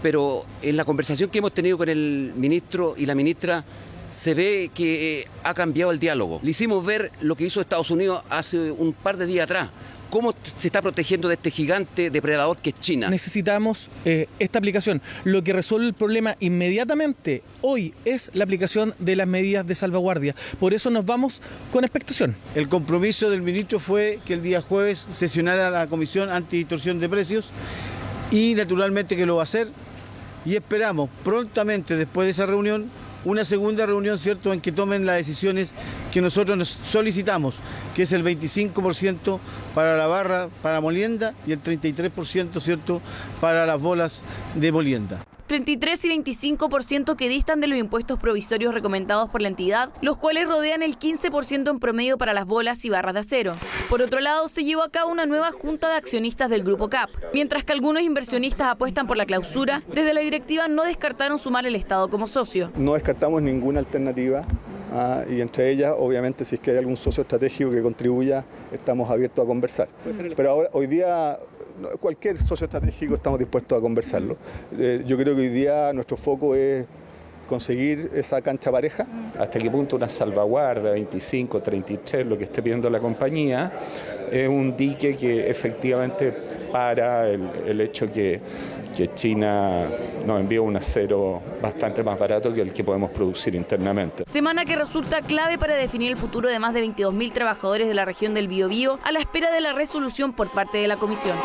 Pero en la conversación que hemos tenido con el ministro y la ministra, se ve que ha cambiado el diálogo. Le hicimos ver lo que hizo Estados Unidos hace un par de días atrás. ¿Cómo se está protegiendo de este gigante depredador que es China? Necesitamos esta aplicación. Lo que resuelve el problema inmediatamente hoy es la aplicación de las medidas de salvaguardia. Por eso nos vamos con expectación. El compromiso del ministro fue que el día jueves sesionara la Comisión Antidistorsión de Precios, y naturalmente que lo va a hacer, y esperamos prontamente después de esa reunión una segunda reunión, ¿cierto?, en que tomen las decisiones que nosotros nos solicitamos, que es el 25% para la barra para molienda y el 33%, ¿cierto?, para las bolas de molienda. 33 y 25% que distan de los impuestos provisorios recomendados por la entidad, los cuales rodean el 15% en promedio para las bolas y barras de acero. Por otro lado, se llevó a cabo una nueva junta de accionistas del Grupo CAP. Mientras que algunos inversionistas apuestan por la clausura, desde la directiva no descartaron sumar el Estado como socio. No descartamos ninguna alternativa. Y entre ellas, obviamente, si es que hay algún socio estratégico que contribuya, estamos abiertos a conversar. Pero ahora, hoy día, cualquier socio estratégico estamos dispuestos a conversarlo. Yo creo que hoy día nuestro foco es conseguir esa cancha pareja. ¿Hasta qué punto una salvaguardia 25, 33, lo que esté pidiendo la compañía, es un dique que efectivamente para el hecho que China nos envía un acero bastante más barato que el que podemos producir internamente? Semana que resulta clave para definir el futuro de más de 22.000 trabajadores de la región del Biobío a la espera de la resolución por parte de la Comisión.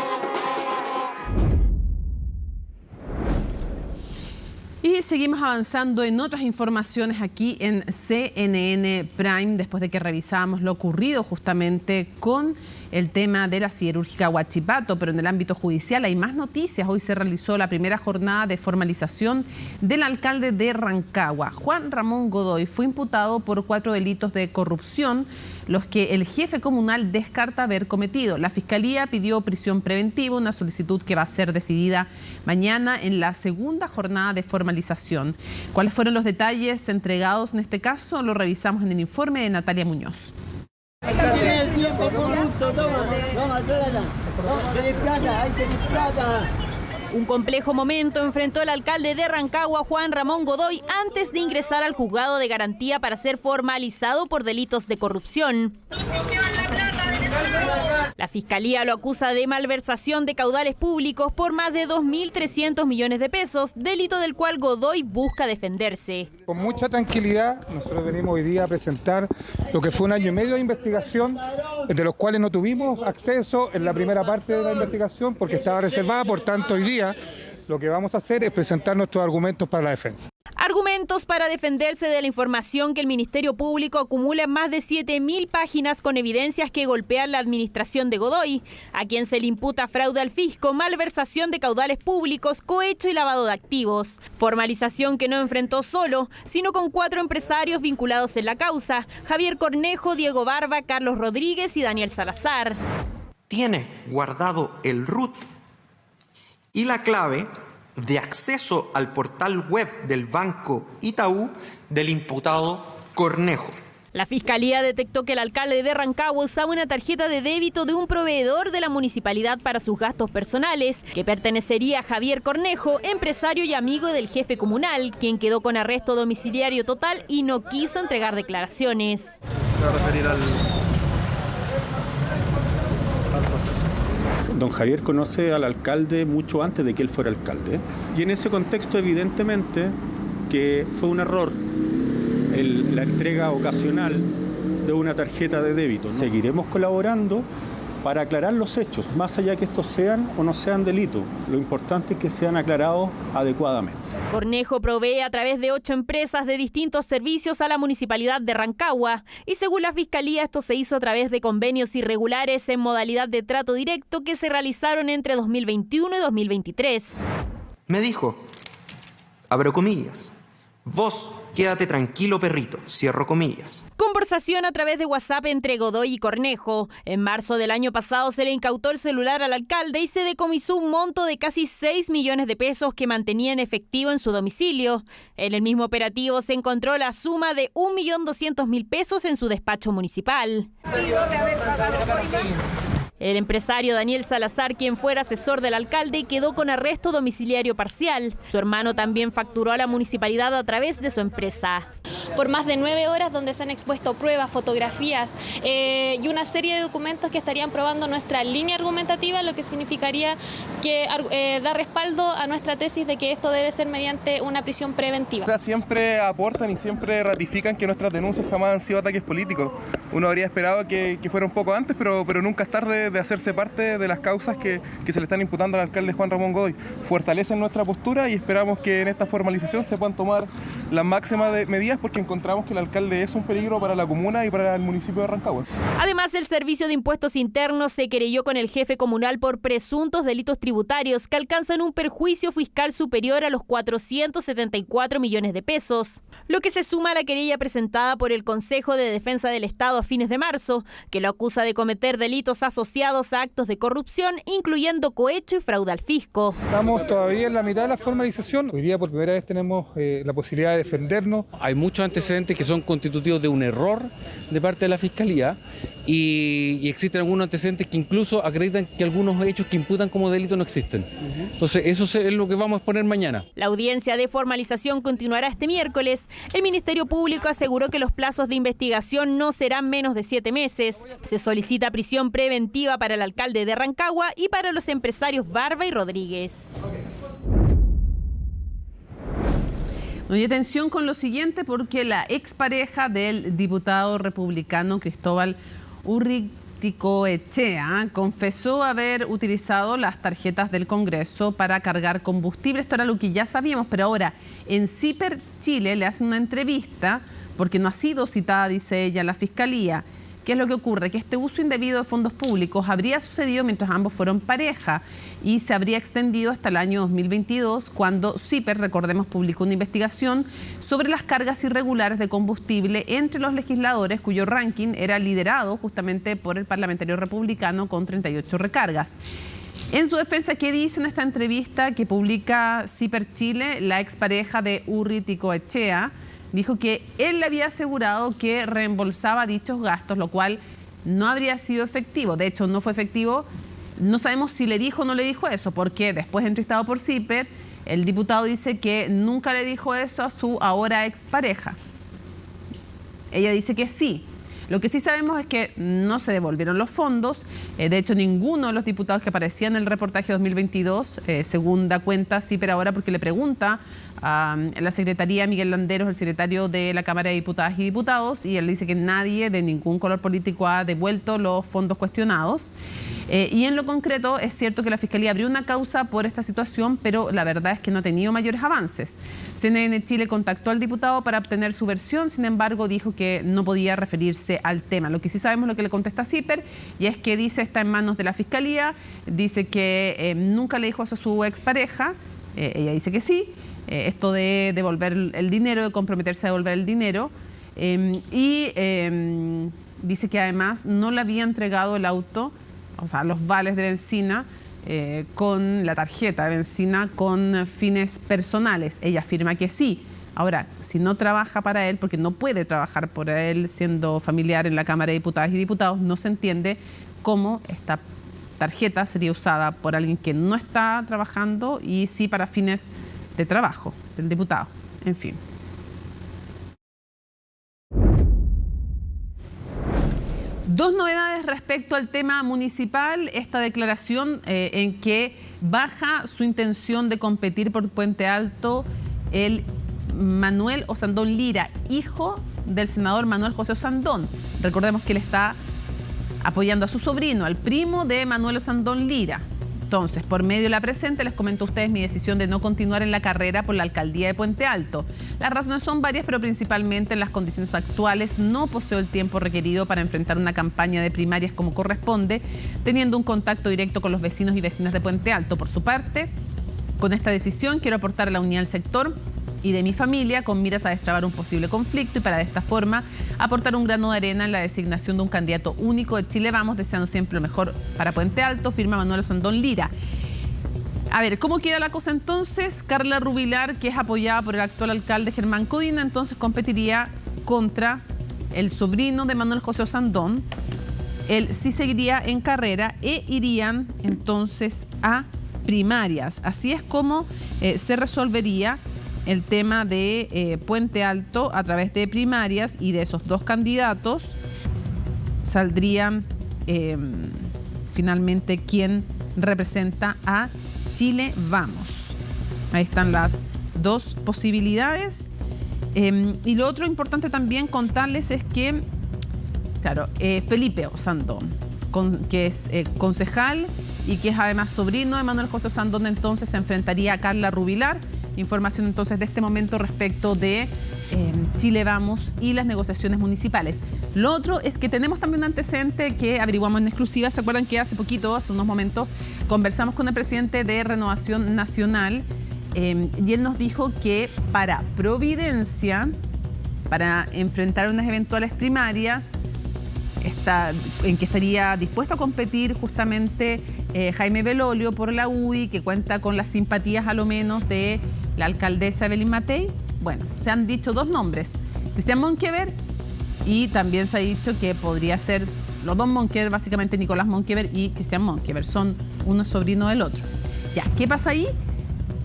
Y seguimos avanzando en otras informaciones aquí en CNN Prime, después de que revisamos lo ocurrido justamente con el tema de la siderúrgica Huachipato, pero en el ámbito judicial hay más noticias. Hoy se realizó la primera jornada de formalización del alcalde de Rancagua. Juan Ramón Godoy fue imputado por 4 delitos de corrupción, los que el jefe comunal descarta haber cometido. La Fiscalía pidió prisión preventiva, una solicitud que va a ser decidida mañana en la segunda jornada de formalización. ¿Cuáles fueron los detalles entregados en este caso? Lo revisamos en el informe de Natalia Muñoz. Un complejo momento enfrentó el alcalde de Rancagua, Juan Ramón Godoy, antes de ingresar al juzgado de garantía para ser formalizado por delitos de corrupción. La Fiscalía lo acusa de malversación de caudales públicos por más de 2.300 millones de pesos, delito del cual Godoy busca defenderse. Con mucha tranquilidad, nosotros venimos hoy día a presentar lo que fue 1 año y medio de investigación, de los cuales no tuvimos acceso en la primera parte de la investigación porque estaba reservada. Por tanto, hoy día lo que vamos a hacer es presentar nuestros argumentos para la defensa. Argumentos para defenderse de la información que el Ministerio Público acumula en más de 7.000 páginas con evidencias que golpean la administración de Godoy, a quien se le imputa fraude al fisco, malversación de caudales públicos, cohecho y lavado de activos. Formalización que no enfrentó solo, sino con 4 empresarios vinculados en la causa: Javier Cornejo, Diego Barba, Carlos Rodríguez y Daniel Salazar. Tiene guardado el RUT y la clave de acceso al portal web del Banco Itaú del imputado Cornejo. La Fiscalía detectó que el alcalde de Rancagua usaba una tarjeta de débito de un proveedor de la municipalidad para sus gastos personales, que pertenecería a Javier Cornejo, empresario y amigo del jefe comunal, quien quedó con arresto domiciliario total y no quiso entregar declaraciones. Se va a referir al proceso. Don Javier conoce al alcalde mucho antes de que él fuera alcalde, y en ese contexto evidentemente que fue un error la entrega ocasional de una tarjeta de débito, ¿no? Seguiremos colaborando para aclarar los hechos, más allá que estos sean o no sean delitos. Lo importante es que sean aclarados adecuadamente. Cornejo provee a través de 8 empresas de distintos servicios a la municipalidad de Rancagua y según la Fiscalía esto se hizo a través de convenios irregulares en modalidad de trato directo que se realizaron entre 2021 y 2023. Me dijo, abro comillas, vos quédate tranquilo perrito, cierro comillas. Conversación a través de WhatsApp entre Godoy y Cornejo. En marzo del año pasado se le incautó el celular al alcalde y se decomisó un monto de casi 6 millones de pesos que mantenía en efectivo en su domicilio. En el mismo operativo se encontró la suma de 1.200.000 pesos en su despacho municipal. El empresario Daniel Salazar, quien fuera asesor del alcalde, quedó con arresto domiciliario parcial. Su hermano también facturó a la municipalidad a través de su empresa. Por más de 9 horas donde se han expuesto pruebas, fotografías y una serie de documentos que estarían probando nuestra línea argumentativa, lo que significaría que da respaldo a nuestra tesis de que esto debe ser mediante una prisión preventiva. O sea, siempre aportan y siempre ratifican que nuestras denuncias jamás han sido ataques políticos. Uno habría esperado que fuera un poco antes, pero nunca es tarde de hacerse parte de las causas que se le están imputando al alcalde Juan Ramón Godoy. Fortalecen nuestra postura y esperamos que en esta formalización se puedan tomar las máximas medidas porque encontramos que el alcalde es un peligro para la comuna y para el municipio de Rancagua. Además, el Servicio de Impuestos Internos se querelló con el jefe comunal por presuntos delitos tributarios que alcanzan un perjuicio fiscal superior a los 474 millones de pesos, lo que se suma a la querella presentada por el Consejo de Defensa del Estado a fines de marzo, que lo acusa de cometer delitos asociados a actos de corrupción, incluyendo cohecho y fraude al fisco. Estamos todavía en la mitad de la formalización. Hoy día por primera vez tenemos la posibilidad de defendernos. Hay muchos antecedentes que son constitutivos de un error de parte de la Fiscalía y existen algunos antecedentes que incluso acreditan que algunos hechos que imputan como delito no existen. Entonces eso es lo que vamos a exponer mañana. La audiencia de formalización continuará este miércoles. El Ministerio Público aseguró que los plazos de investigación no serán menos de 7 meses. Se solicita prisión preventiva para el alcalde de Rancagua y para los empresarios Barba y Rodríguez. Y atención con lo siguiente porque la expareja del diputado republicano Cristóbal Urriticoechea confesó haber utilizado las tarjetas del Congreso para cargar combustible. Esto era lo que ya sabíamos, pero ahora en CIPER Chile le hacen una entrevista porque no ha sido citada, dice ella, la Fiscalía. ¿Qué es lo que ocurre? Que este uso indebido de fondos públicos habría sucedido mientras ambos fueron pareja y se habría extendido hasta el año 2022 cuando CIPER, recordemos, publicó una investigación sobre las cargas irregulares de combustible entre los legisladores cuyo ranking era liderado justamente por el parlamentario republicano con 38 recargas. En su defensa, ¿qué dice en esta entrevista que publica CIPER Chile? La expareja de Urriticoechea dijo que él le había asegurado que reembolsaba dichos gastos, lo cual no habría sido efectivo. De hecho, no fue efectivo. No sabemos si le dijo o no le dijo eso, porque después entrevistado por CIPER, el diputado dice que nunca le dijo eso a su ahora expareja. Ella dice que sí. Lo que sí sabemos es que no se devolvieron los fondos. De hecho, ninguno de los diputados que aparecían en el reportaje 2022, según da cuenta CIPER ahora, porque le pregunta a la Secretaría Miguel Landeros, el secretario de la Cámara de Diputadas y Diputados, y él dice que nadie de ningún color político ha devuelto los fondos cuestionados. Y en lo concreto es cierto que la Fiscalía abrió una causa por esta situación, pero la verdad es que no ha tenido mayores avances. CNN Chile contactó al diputado para obtener su versión, sin embargo dijo que no podía referirse al tema. Lo que sí sabemos lo que le contesta CIPER, y es que dice está en manos de la Fiscalía, dice que nunca le dijo eso a su expareja, ella dice que sí, esto de devolver el dinero, de comprometerse a devolver el dinero, dice que además no le había entregado el auto, o sea, los vales de benzina, con la tarjeta de benzina con fines personales. Ella afirma que sí. Ahora, si no trabaja para él, porque no puede trabajar por él siendo familiar en la Cámara de Diputadas y Diputados, no se entiende cómo esta tarjeta sería usada por alguien que no está trabajando y sí para fines de trabajo del diputado. En fin. Dos novedades respecto al tema municipal. Esta declaración en que baja su intención de competir por Puente Alto el Manuel Osandón Lira, hijo del senador Manuel José Osandón. Recordemos que él está apoyando a su sobrino, al primo de Manuel Osandón Lira. Entonces, por medio de la presente, les comento a ustedes mi decisión de no continuar en la carrera por la alcaldía de Puente Alto. Las razones son varias, pero principalmente en las condiciones actuales no poseo el tiempo requerido para enfrentar una campaña de primarias como corresponde, teniendo un contacto directo con los vecinos y vecinas de Puente Alto. Por su parte, con esta decisión quiero aportar a la unidad del sector y de mi familia con miras a destrabar un posible conflicto y para de esta forma aportar un grano de arena en la designación de un candidato único de Chile Vamos, deseando siempre lo mejor para Puente Alto, firma Manuel Osandón Lira. A ver, ¿cómo queda la cosa entonces? Carla Rubilar, que es apoyada por el actual alcalde Germán Codina, entonces competiría contra el sobrino de Manuel José Osandón. Él sí seguiría en carrera e irían entonces a primarias. Así es como se resolvería el tema de Puente Alto a través de primarias, y de esos dos candidatos saldrían finalmente quien representa a Chile Vamos. Ahí están las dos posibilidades. Y lo otro importante también contarles es que, claro, Felipe Osandón, que es concejal y que es además sobrino de Manuel José Osandón, entonces se enfrentaría a Carla Rubilar. Información entonces de este momento respecto de Chile Vamos y las negociaciones municipales. Lo otro es que tenemos también un antecedente que averiguamos en exclusiva. ¿Se acuerdan que hace poquito, hace unos momentos, conversamos con el presidente de Renovación Nacional y él nos dijo que para Providencia, para enfrentar unas eventuales primarias, en que estaría dispuesto a competir justamente Jaime Belolio por la UDI, que cuenta con las simpatías a lo menos de la alcaldesa Evelyn Matei. Bueno, se han dicho dos nombres, Cristian Monkever, y también se ha dicho que podría ser los dos Monkever, básicamente Nicolás Monkever y Cristian Monkever, son uno sobrino del otro. Ya, ¿qué pasa ahí?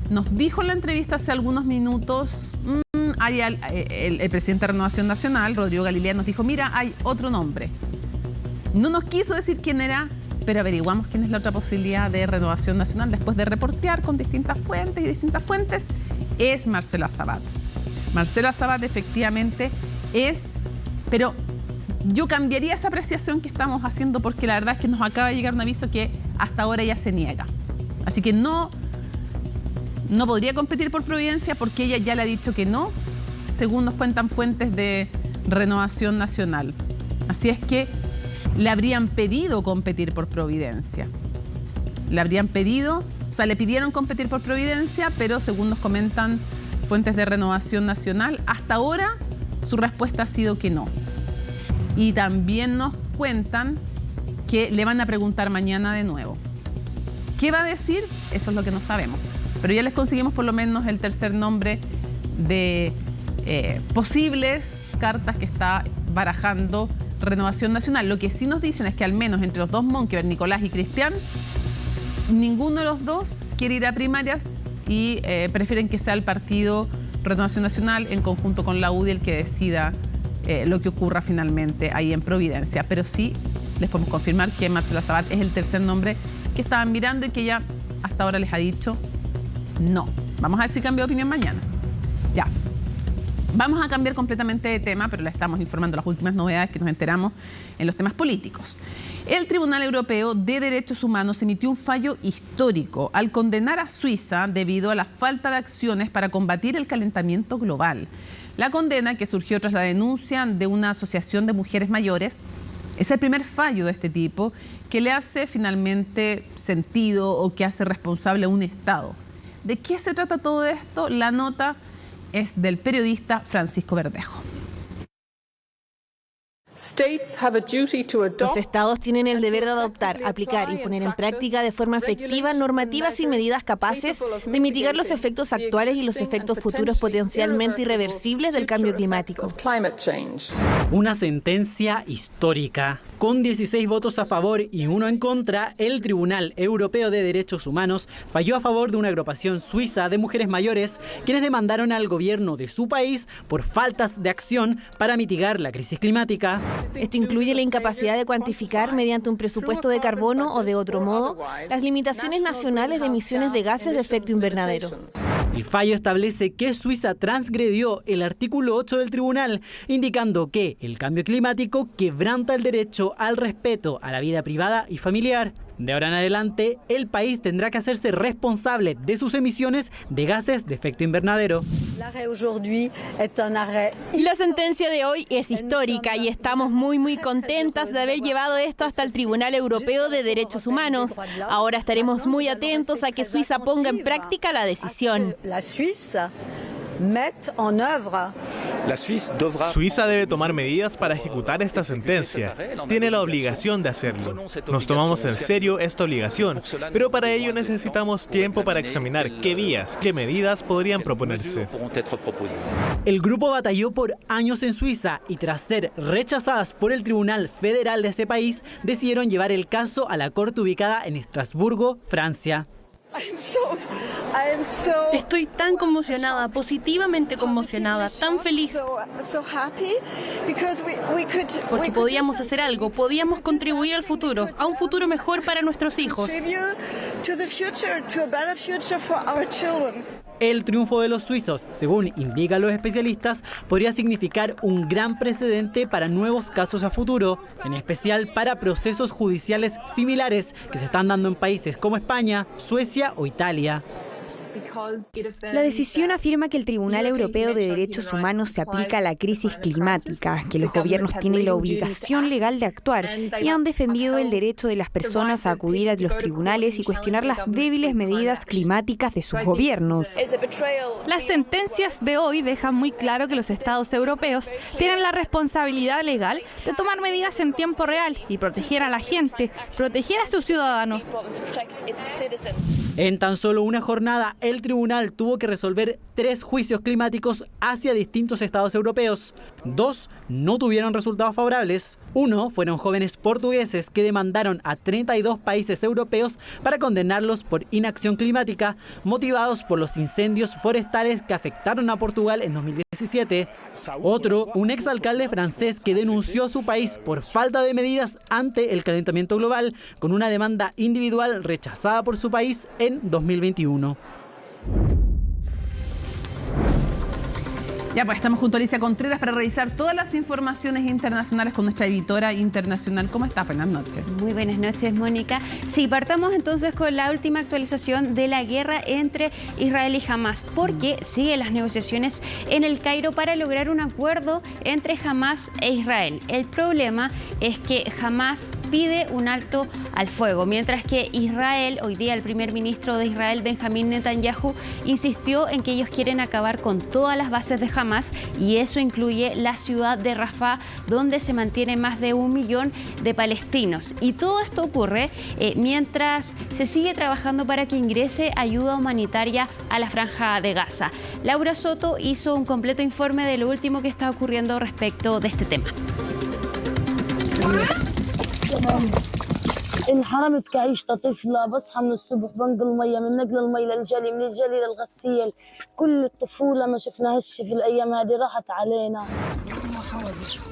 Nos dijo en la entrevista hace algunos minutos, el presidente de Renovación Nacional, Rodrigo Galilea, nos dijo, mira, hay otro nombre. No nos quiso decir quién era, pero averiguamos quién es la otra posibilidad de Renovación Nacional después de reportear con distintas fuentes, es Marcela Sabat. Marcela Sabat efectivamente es, pero yo cambiaría esa apreciación que estamos haciendo porque la verdad es que nos acaba de llegar un aviso que hasta ahora ella se niega. Así que no podría competir por Providencia porque ella ya le ha dicho que no, según nos cuentan fuentes de Renovación Nacional. Así es que le habrían pedido competir por Providencia. Le pidieron competir por Providencia, pero según nos comentan fuentes de Renovación Nacional, hasta ahora su respuesta ha sido que no. Y también nos cuentan que le van a preguntar mañana de nuevo. ¿Qué va a decir? Eso es lo que no sabemos. Pero ya les conseguimos por lo menos el tercer nombre de posibles cartas que está barajando Renovación Nacional. Lo que sí nos dicen es que al menos entre los dos Monkever, Nicolás y Cristian, ninguno de los dos quiere ir a primarias y prefieren que sea el partido Renovación Nacional en conjunto con la UDI el que decida lo que ocurra finalmente ahí en Providencia. Pero sí les podemos confirmar que Marcela Sabat es el tercer nombre que estaban mirando y que ella hasta ahora les ha dicho no. Vamos a ver si cambia de opinión mañana. Ya. Vamos a cambiar completamente de tema, pero le estamos informando las últimas novedades que nos enteramos en los temas políticos. El Tribunal Europeo de Derechos Humanos emitió un fallo histórico al condenar a Suiza debido a la falta de acciones para combatir el calentamiento global. La condena, que surgió tras la denuncia de una asociación de mujeres mayores, es el primer fallo de este tipo que le hace finalmente sentido o que hace responsable a un Estado. ¿De qué se trata todo esto? La nota es del periodista Francisco Verdejo. Los estados tienen el deber de adoptar, aplicar y poner en práctica de forma efectiva normativas y medidas capaces de mitigar los efectos actuales y los efectos futuros potencialmente irreversibles del cambio climático. Una sentencia histórica. Con 16 votos a favor y 1 en contra, el Tribunal Europeo de Derechos Humanos falló a favor de una agrupación suiza de mujeres mayores quienes demandaron al gobierno de su país por faltas de acción para mitigar la crisis climática. Esto incluye la incapacidad de cuantificar mediante un presupuesto de carbono o de otro modo las limitaciones nacionales de emisiones de gases de efecto invernadero. El fallo establece que Suiza transgredió el artículo 8 del tribunal, indicando que el cambio climático quebranta el derecho al respeto a la vida privada y familiar. De ahora en adelante, el país tendrá que hacerse responsable de sus emisiones de gases de efecto invernadero. La sentencia de hoy es histórica y estamos muy contentas de haber llevado esto hasta el Tribunal Europeo de Derechos Humanos. Ahora estaremos muy atentos a que Suiza ponga en práctica la decisión. Suiza debe tomar medidas para ejecutar esta sentencia. Tiene la obligación de hacerlo. Nos tomamos en serio esta obligación, pero para ello necesitamos tiempo para examinar qué vías, qué medidas podrían proponerse. El grupo batalló por años en Suiza y tras ser rechazadas por el Tribunal Federal de ese país, decidieron llevar el caso a la corte ubicada en Estrasburgo, Francia. Estoy tan conmocionada, positivamente conmocionada, tan feliz. Porque podíamos hacer algo, podíamos contribuir al futuro, a un futuro mejor para nuestros hijos. El triunfo de los suizos, según indican los especialistas, podría significar un gran precedente para nuevos casos a futuro, en especial para procesos judiciales similares que se están dando en países como España, Suecia o Italia. La decisión afirma que el Tribunal Europeo de Derechos Humanos se aplica a la crisis climática, que los gobiernos tienen la obligación legal de actuar y han defendido el derecho de las personas a acudir a los tribunales y cuestionar las débiles medidas climáticas de sus gobiernos. Las sentencias de hoy dejan muy claro que los estados europeos tienen la responsabilidad legal de tomar medidas en tiempo real y proteger a la gente, proteger a sus ciudadanos. En tan solo una jornada, el tribunal tuvo que resolver 3 juicios climáticos hacia distintos estados europeos. 2 no tuvieron resultados favorables. 1 fueron jóvenes portugueses que demandaron a 32 países europeos para condenarlos por inacción climática, motivados por los incendios forestales que afectaron a Portugal en 2017. Otro, un exalcalde francés que denunció a su país por falta de medidas ante el calentamiento global, con una demanda individual rechazada por su país en 2021. Ya, pues estamos junto a Alicia Contreras para revisar todas las informaciones internacionales con nuestra editora internacional. ¿Cómo está? Buenas noches. Muy buenas noches, Mónica. Sí, partamos entonces con la última actualización de la guerra entre Israel y Hamas, porque siguen las negociaciones en el Cairo para lograr un acuerdo entre Hamas e Israel. El problema es que Hamas pide un alto al fuego, mientras que Israel, hoy día el primer ministro de Israel, Benjamín Netanyahu, insistió en que ellos quieren acabar con todas las bases de Hamas, y eso incluye la ciudad de Rafah, donde se mantiene más de 1 millón de palestinos. Y todo esto ocurre mientras se sigue trabajando para que ingrese ayuda humanitaria a la franja de Gaza. Laura Soto hizo un completo informe de lo último que está ocurriendo respecto de este tema. انحرمت كعيشة طفلة بصحى من الصبح بنقل مية من نقل المي للجلي من الجلي للغسيل كل الطفولة ما شفناهاش في الأيام هذه راحت علينا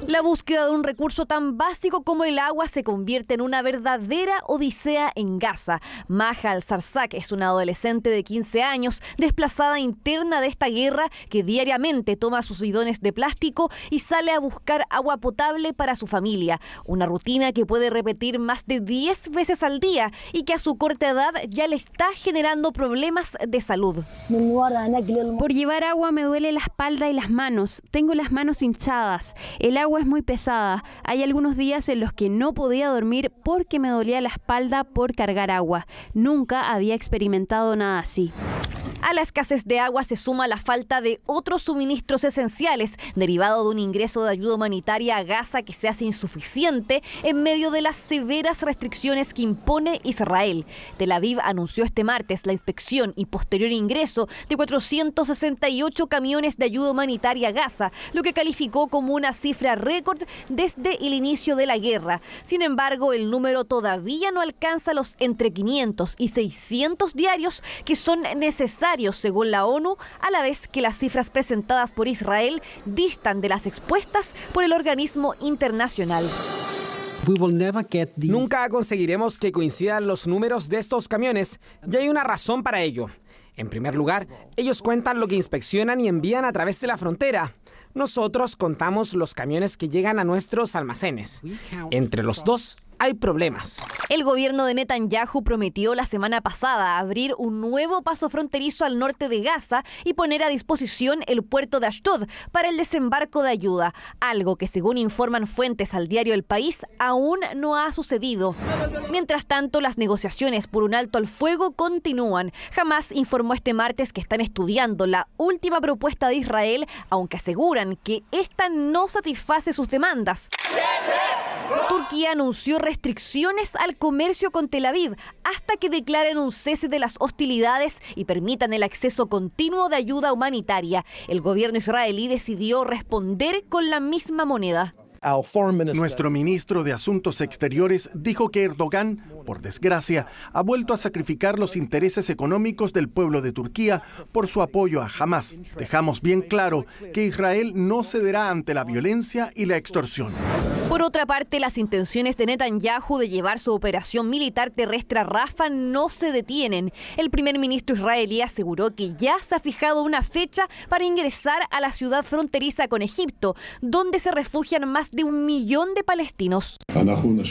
La búsqueda de un recurso tan básico como el agua se convierte en una verdadera odisea en Gaza. Maha Al-Zarzak es una adolescente de 15 años, desplazada interna de esta guerra, que diariamente toma sus bidones de plástico y sale a buscar agua potable para su familia. Una rutina que puede repetir más de 10 veces al día y que a su corta edad ya le está generando problemas de salud. Por llevar agua me duele la espalda y las manos. Tengo las manos hinchadas. El agua es muy pesada. Hay algunos días en los que no podía dormir porque me dolía la espalda por cargar agua. Nunca había experimentado nada así. A la escasez de agua se suma la falta de otros suministros esenciales, derivado de un ingreso de ayuda humanitaria a Gaza que se hace insuficiente en medio de las severas restricciones que impone Israel. Tel Aviv anunció este martes la inspección y posterior ingreso de 468 camiones de ayuda humanitaria a Gaza, lo que calificó como una cifra récord desde el inicio de la guerra. Sin embargo, el número todavía no alcanza los entre 500 y 600 diarios que son necesarios según la ONU, a la vez que las cifras presentadas por Israel distan de las expuestas por el organismo internacional. Nunca conseguiremos que coincidan los números de estos camiones, y hay una razón para ello. En primer lugar, ellos cuentan lo que inspeccionan y envían a través de la frontera. Nosotros contamos los camiones que llegan a nuestros almacenes. Entre los dos hay problemas. El gobierno de Netanyahu prometió la semana pasada abrir un nuevo paso fronterizo al norte de Gaza y poner a disposición el puerto de Ashdod para el desembarco de ayuda, algo que, según informan fuentes al diario El País, aún no ha sucedido. Mientras tanto, las negociaciones por un alto al fuego continúan. Hamás informó este martes que están estudiando la última propuesta de Israel, aunque aseguran que esta no satisface sus demandas. Turquía anunció restricciones al comercio con Tel Aviv hasta que declaren un cese de las hostilidades y permitan el acceso continuo de ayuda humanitaria. El gobierno israelí decidió responder con la misma moneda. Nuestro ministro de Asuntos Exteriores dijo que Erdogan, por desgracia, ha vuelto a sacrificar los intereses económicos del pueblo de Turquía por su apoyo a Hamás. Dejamos bien claro que Israel no cederá ante la violencia y la extorsión. Por otra parte, las intenciones de Netanyahu de llevar su operación militar terrestre a Rafah no se detienen. El primer ministro israelí aseguró que ya se ha fijado una fecha para ingresar a la ciudad fronteriza con Egipto, donde se refugian más de 1 millón de palestinos.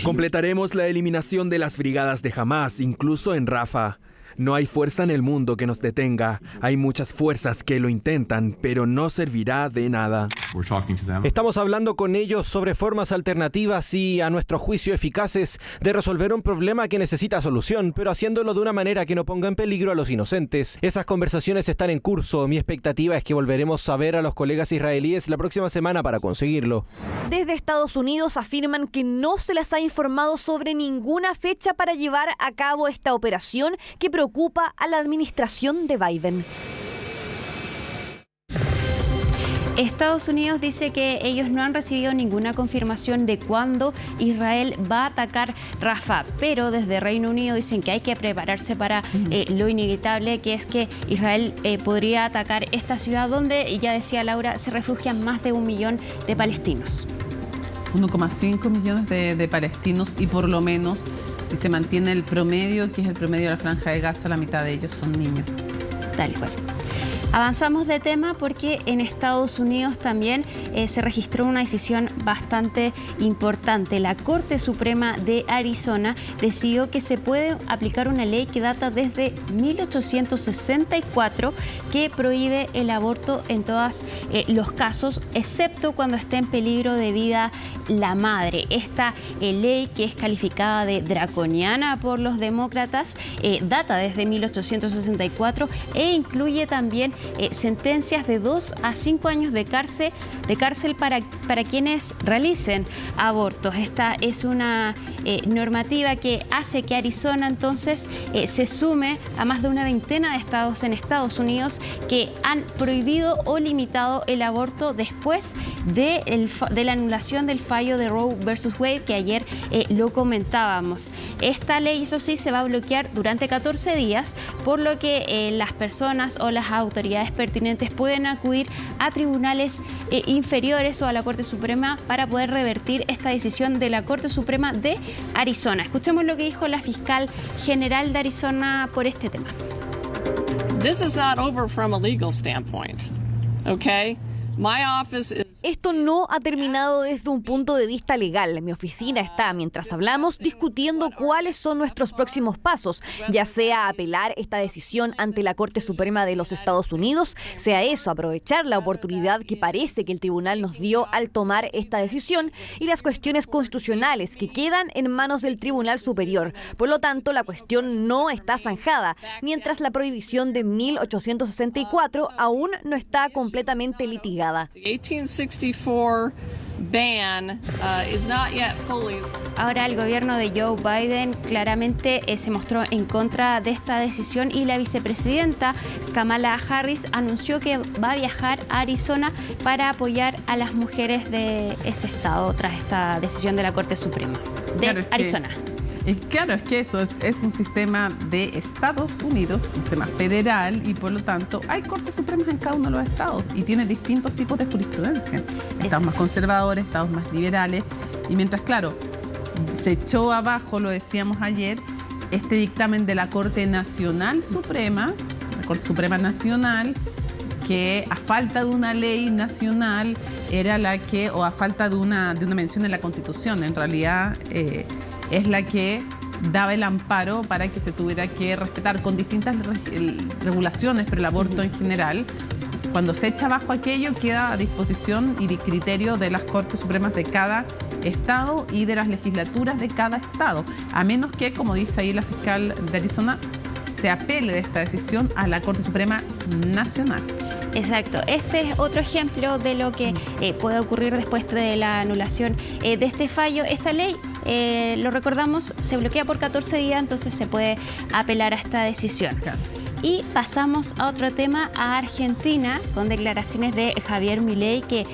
Completaremos la eliminación de las brigadas de Hamás, incluso en Rafah. No hay fuerza en el mundo que nos detenga. Hay muchas fuerzas que lo intentan, pero no servirá de nada. Estamos hablando con ellos sobre formas alternativas y, a nuestro juicio, eficaces de resolver un problema que necesita solución, pero haciéndolo de una manera que no ponga en peligro a los inocentes. Esas conversaciones están en curso. Mi expectativa es que volveremos a ver a los colegas israelíes la próxima semana para conseguirlo. Desde Estados Unidos afirman que no se les ha informado sobre ninguna fecha para llevar a cabo esta operación que preocupa a la administración de Biden. Estados Unidos dice que ellos no han recibido ninguna confirmación de cuándo Israel va a atacar Rafah, pero desde Reino Unido dicen que hay que prepararse para lo inevitable, que es que Israel podría atacar esta ciudad donde, ya decía Laura, se refugian más de 1 millón de palestinos. 1,5 millones de palestinos, y por lo menos, si se mantiene el promedio, que es el promedio de la Franja de Gaza, la mitad de ellos son niños. Tal cual. Avanzamos de tema porque en Estados Unidos también se registró una decisión bastante importante. La Corte Suprema de Arizona decidió que se puede aplicar una ley que data desde 1864 que prohíbe el aborto en todos los casos, excepto cuando esté en peligro de vida la madre. Esta ley, que es calificada de draconiana por los demócratas, data desde 1864 e incluye también sentencias de 2 a 5 años de cárcel para quienes realicen abortos. Esta es una normativa que hace que Arizona entonces se sume a más de una veintena de estados en Estados Unidos que han prohibido o limitado el aborto después de la anulación del fallo fallo de Roe versus Wade que ayer lo comentábamos. Esta ley, eso sí, se va a bloquear durante 14 días, por lo que las personas o las autoridades pertinentes pueden acudir a tribunales inferiores o a la Corte Suprema para poder revertir esta decisión de la Corte Suprema de Arizona. Escuchemos lo que dijo la fiscal general de Arizona por este tema. This is not over from a legal standpoint, okay? My office is... Esto no ha terminado desde un punto de vista legal. Mi oficina está, mientras hablamos, discutiendo cuáles son nuestros próximos pasos, ya sea apelar esta decisión ante la Corte Suprema de los Estados Unidos, sea eso, aprovechar la oportunidad que parece que el tribunal nos dio al tomar esta decisión y las cuestiones constitucionales que quedan en manos del Tribunal Superior. Por lo tanto, la cuestión no está zanjada, mientras la prohibición de 1864 aún no está completamente litigada. Ahora el gobierno de Joe Biden claramente se mostró en contra de esta decisión y la vicepresidenta Kamala Harris anunció que va a viajar a Arizona para apoyar a las mujeres de ese estado tras esta decisión de la Corte Suprema de Arizona. Claro, es que eso es un sistema de Estados Unidos, un sistema federal, y por lo tanto hay cortes supremas en cada uno de los estados y tiene distintos tipos de jurisprudencia. Estados más conservadores, estados más liberales, y mientras, claro, se echó abajo, lo decíamos ayer, este dictamen de la Corte Nacional Suprema, la Corte Suprema Nacional, que a falta de una ley nacional era la que, o a falta de una mención en la Constitución, en realidad es la que daba el amparo para que se tuviera que respetar con distintas regulaciones, pero el aborto en general. Cuando se echa abajo aquello, queda a disposición y de criterio de las Cortes Supremas de cada estado y de las legislaturas de cada estado, a menos que, como dice ahí la fiscal de Arizona, se apele de esta decisión a la Corte Suprema Nacional. Exacto. Este es otro ejemplo de lo que puede ocurrir después de la anulación de este fallo. Esta ley, lo recordamos, se bloquea por 14 días, entonces se puede apelar a esta decisión. Claro. Y pasamos a otro tema, a Argentina, con declaraciones de Javier Milei que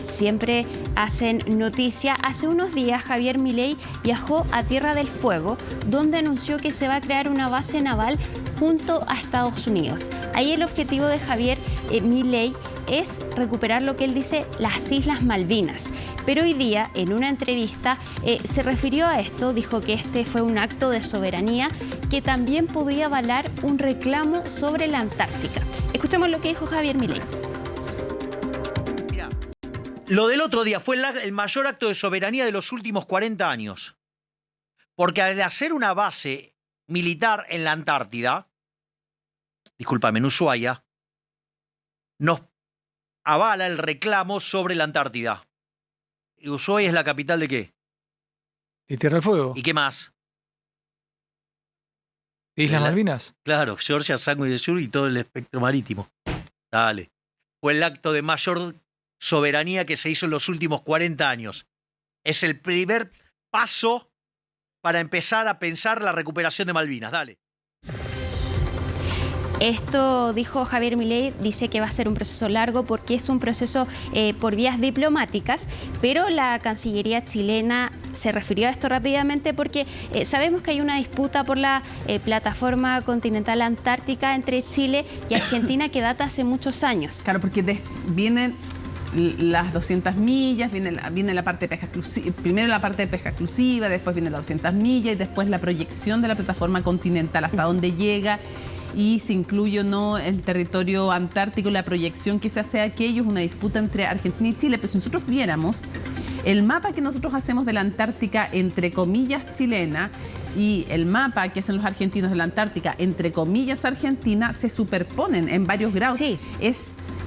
siempre hacen noticia. Hace unos días Javier Milei viajó a Tierra del Fuego, donde anunció que se va a crear una base naval junto a Estados Unidos. Ahí el objetivo de Javier Milei es recuperar lo que él dice, las Islas Malvinas. Pero hoy día, en una entrevista, se refirió a esto, dijo que este fue un acto de soberanía que también podía avalar un reclamo sobre la Antártica. Escuchemos lo que dijo Javier Milei. Mira, lo del otro día fue el mayor acto de soberanía de los últimos 40 años. Porque al hacer una base militar en la Antártida, discúlpame, en Ushuaia, nos avala el reclamo sobre la Antártida. ¿Y Ushuaia es la capital de qué? ¿Y Tierra del Fuego? ¿Y qué más? ¿Islas Malvinas? Claro, Georgia, Sandwich del Sur y todo el espectro marítimo. Dale. Fue el acto de mayor soberanía que se hizo en los últimos 40 años. Es el primer paso para empezar a pensar la recuperación de Malvinas. Dale. Esto dijo Javier Milei, dice que va a ser un proceso largo porque es un proceso por vías diplomáticas, pero la Cancillería chilena se refirió a esto rápidamente porque sabemos que hay una disputa por la plataforma continental antártica entre Chile y Argentina que data hace muchos años. Claro, porque vienen las 200 millas, viene la parte de pesca exclusiva, primero la parte de pesca exclusiva, después viene las 200 millas y después la proyección de la plataforma continental, hasta dónde llega y si incluye o no el territorio antártico, la proyección que se hace de aquello, es una disputa entre Argentina y Chile. Pero si nosotros viéramos el mapa que nosotros hacemos de la Antártica, entre comillas, chilena, y el mapa que hacen los argentinos de la Antártica, entre comillas, argentina, se superponen en varios grados. Sí.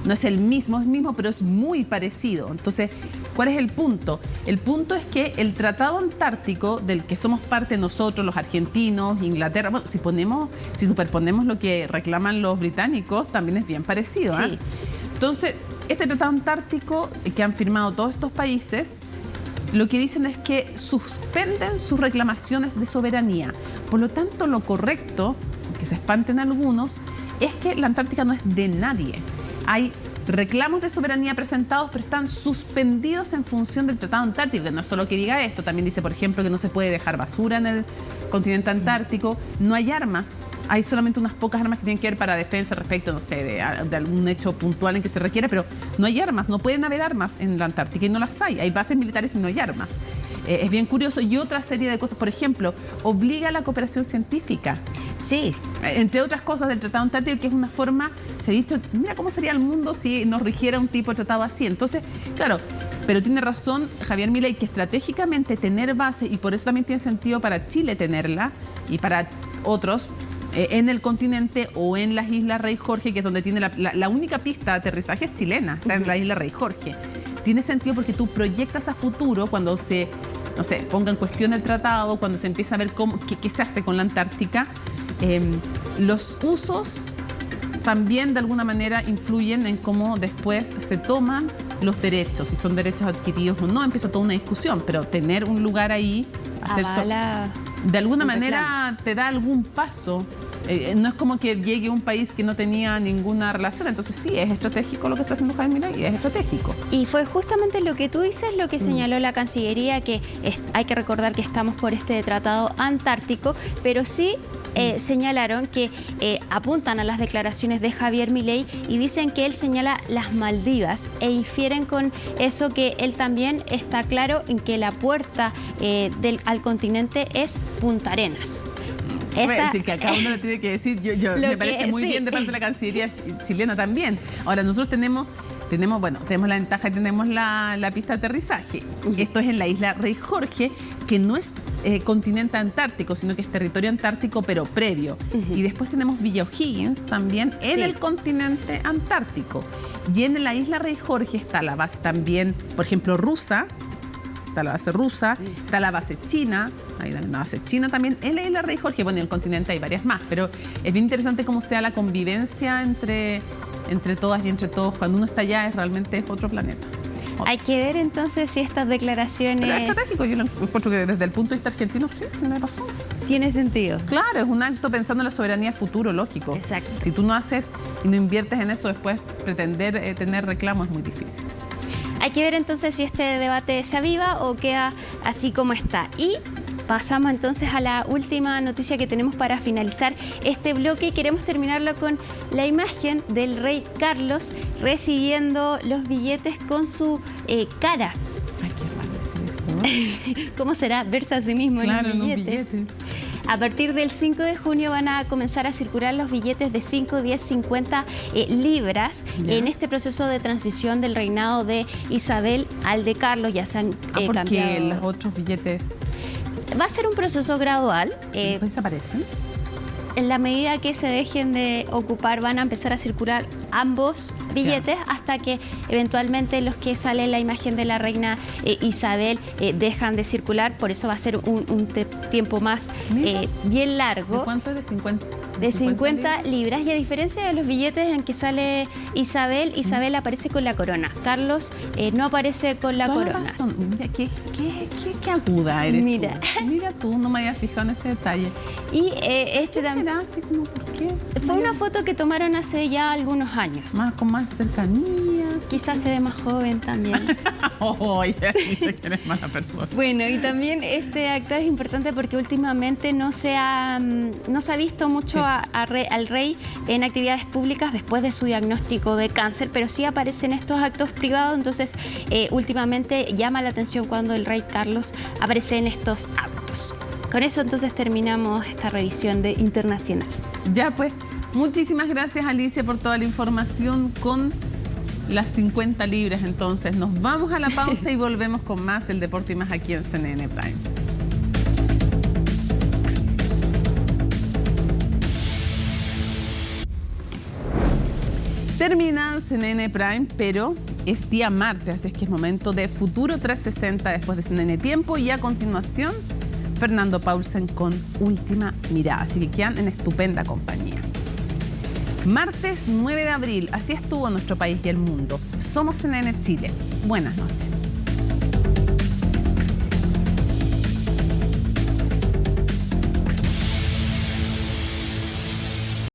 No es el mismo, pero es muy parecido. Entonces, ¿cuál es el punto? El punto es que el Tratado Antártico, del que somos parte nosotros, los argentinos, Inglaterra, bueno, si superponemos lo que reclaman los británicos, también es bien parecido. Sí. Entonces, este Tratado Antártico que han firmado todos estos países, lo que dicen es que suspenden sus reclamaciones de soberanía. Por lo tanto, lo correcto, que se espanten algunos, es que la Antártica no es de nadie. Hay reclamos de soberanía presentados, pero están suspendidos en función del Tratado Antártico, que no es solo que diga esto, también dice, por ejemplo, que no se puede dejar basura en el continente antártico, no hay armas, hay solamente unas pocas armas que tienen que ver para defensa respecto, no sé, de algún hecho puntual en que se requiere, pero no hay armas, no pueden haber armas en la Antártica y no las hay bases militares y no hay armas. Es bien curioso. Y otra serie de cosas, por ejemplo, obliga a la cooperación científica. Sí. Entre otras cosas del Tratado Antártico, que es una forma, se ha dicho, mira cómo sería el mundo si nos rigiera un tipo de tratado así. Entonces, claro, pero tiene razón Javier Milei que estratégicamente tener base, y por eso también tiene sentido para Chile tenerla y para otros, en el continente o en las Islas Rey Jorge, que es donde tiene la única pista de aterrizaje es chilena, está en la Isla Rey Jorge. Tiene sentido porque tú proyectas a futuro cuando se, no sé, ponga en cuestión el tratado, cuando se empieza a ver qué se hace con la Antártica. Los usos también de alguna manera influyen en cómo después se toman los derechos, si son derechos adquiridos o no, empieza toda una discusión, pero tener un lugar ahí, de alguna manera te da algún paso. No es como que llegue un país que no tenía ninguna relación, entonces sí, es estratégico lo que está haciendo Javier Milei, es estratégico. Y fue justamente lo que tú dices, lo que señaló la Cancillería, que hay que recordar que estamos por este tratado antártico, pero sí señalaron que apuntan a las declaraciones de Javier Milei y dicen que él señala las Maldivas e infieren con eso que él también está claro en que la puerta al continente es Punta Arenas. Es decir, que acá uno le tiene que decir, me parece muy bien de parte de la Cancillería chilena también. Ahora, nosotros tenemos la ventaja, tenemos la pista de aterrizaje. Esto es en la Isla Rey Jorge, que no es continente antártico, sino que es territorio antártico, pero previo. Y después tenemos Villa O'Higgins también en el continente antártico. Y en la Isla Rey Jorge está la base también, por ejemplo, rusa. Está la base rusa, está la base china, hay una base china también en la Isla Rey Jorge. Bueno, en el continente hay varias más, pero es bien interesante cómo sea la convivencia entre todas y entre todos. Cuando uno está allá, realmente es otro planeta. Hay que ver entonces si estas declaraciones... Pero es estratégico, yo lo encuentro que desde el punto de vista argentino sí, tiene razón. Tiene sentido. Claro, es un acto pensando en la soberanía futuro, lógico. Exacto. Si tú no haces y no inviertes en eso, después pretender tener reclamo es muy difícil. Hay que ver entonces si este debate se aviva o queda así como está. Y pasamos entonces a la última noticia que tenemos para finalizar este bloque. Queremos terminarlo con la imagen del rey Carlos recibiendo los billetes con su cara. Ay, qué raro es eso. ¿Cómo será verse a sí mismo en un billete? A partir del 5 de junio van a comenzar a circular los billetes de 5, 10, 50 libras en este proceso de transición del reinado de Isabel al de Carlos. Ya se han porque cambiado. los otros billetes... Va a ser un proceso gradual. ¿Después desaparecen? En la medida que se dejen de ocupar van a empezar a circular ambos billetes hasta que eventualmente los que sale la imagen de la reina Isabel dejan de circular. Por eso va a ser un tiempo más bien largo. ¿De cuánto es? ¿De 50? De 50 libras. Y a diferencia de los billetes en que sale Isabel aparece con la corona. Carlos no aparece con la corona. Razón. Mira, qué aguda eres. Mira tú, no me había fijado en ese detalle. Y este también... Así como, ¿por qué? Fue una foto que tomaron hace ya algunos años. Con más cercanía. Quizás se ve más joven también. Ya que eres mala persona. Bueno, y también este acto es importante porque últimamente no se ha visto mucho al rey en actividades públicas después de su diagnóstico de cáncer, pero sí aparecen estos actos privados. Entonces, últimamente llama la atención cuando el rey Carlos aparece en estos actos. Con eso entonces terminamos esta revisión de internacional. Ya pues, muchísimas gracias Alicia por toda la información con las 50 libras. Entonces nos vamos a la pausa y volvemos con más El Deporte y Más aquí en CNN Prime. Termina CNN Prime, pero es día martes, así es que es momento de Futuro 360 después de CNN Tiempo y a continuación Fernando Paulsen con Última Mirada, así que quedan en estupenda compañía. Martes 9 de abril, así estuvo nuestro país y el mundo. Somos CNN Chile. Buenas noches.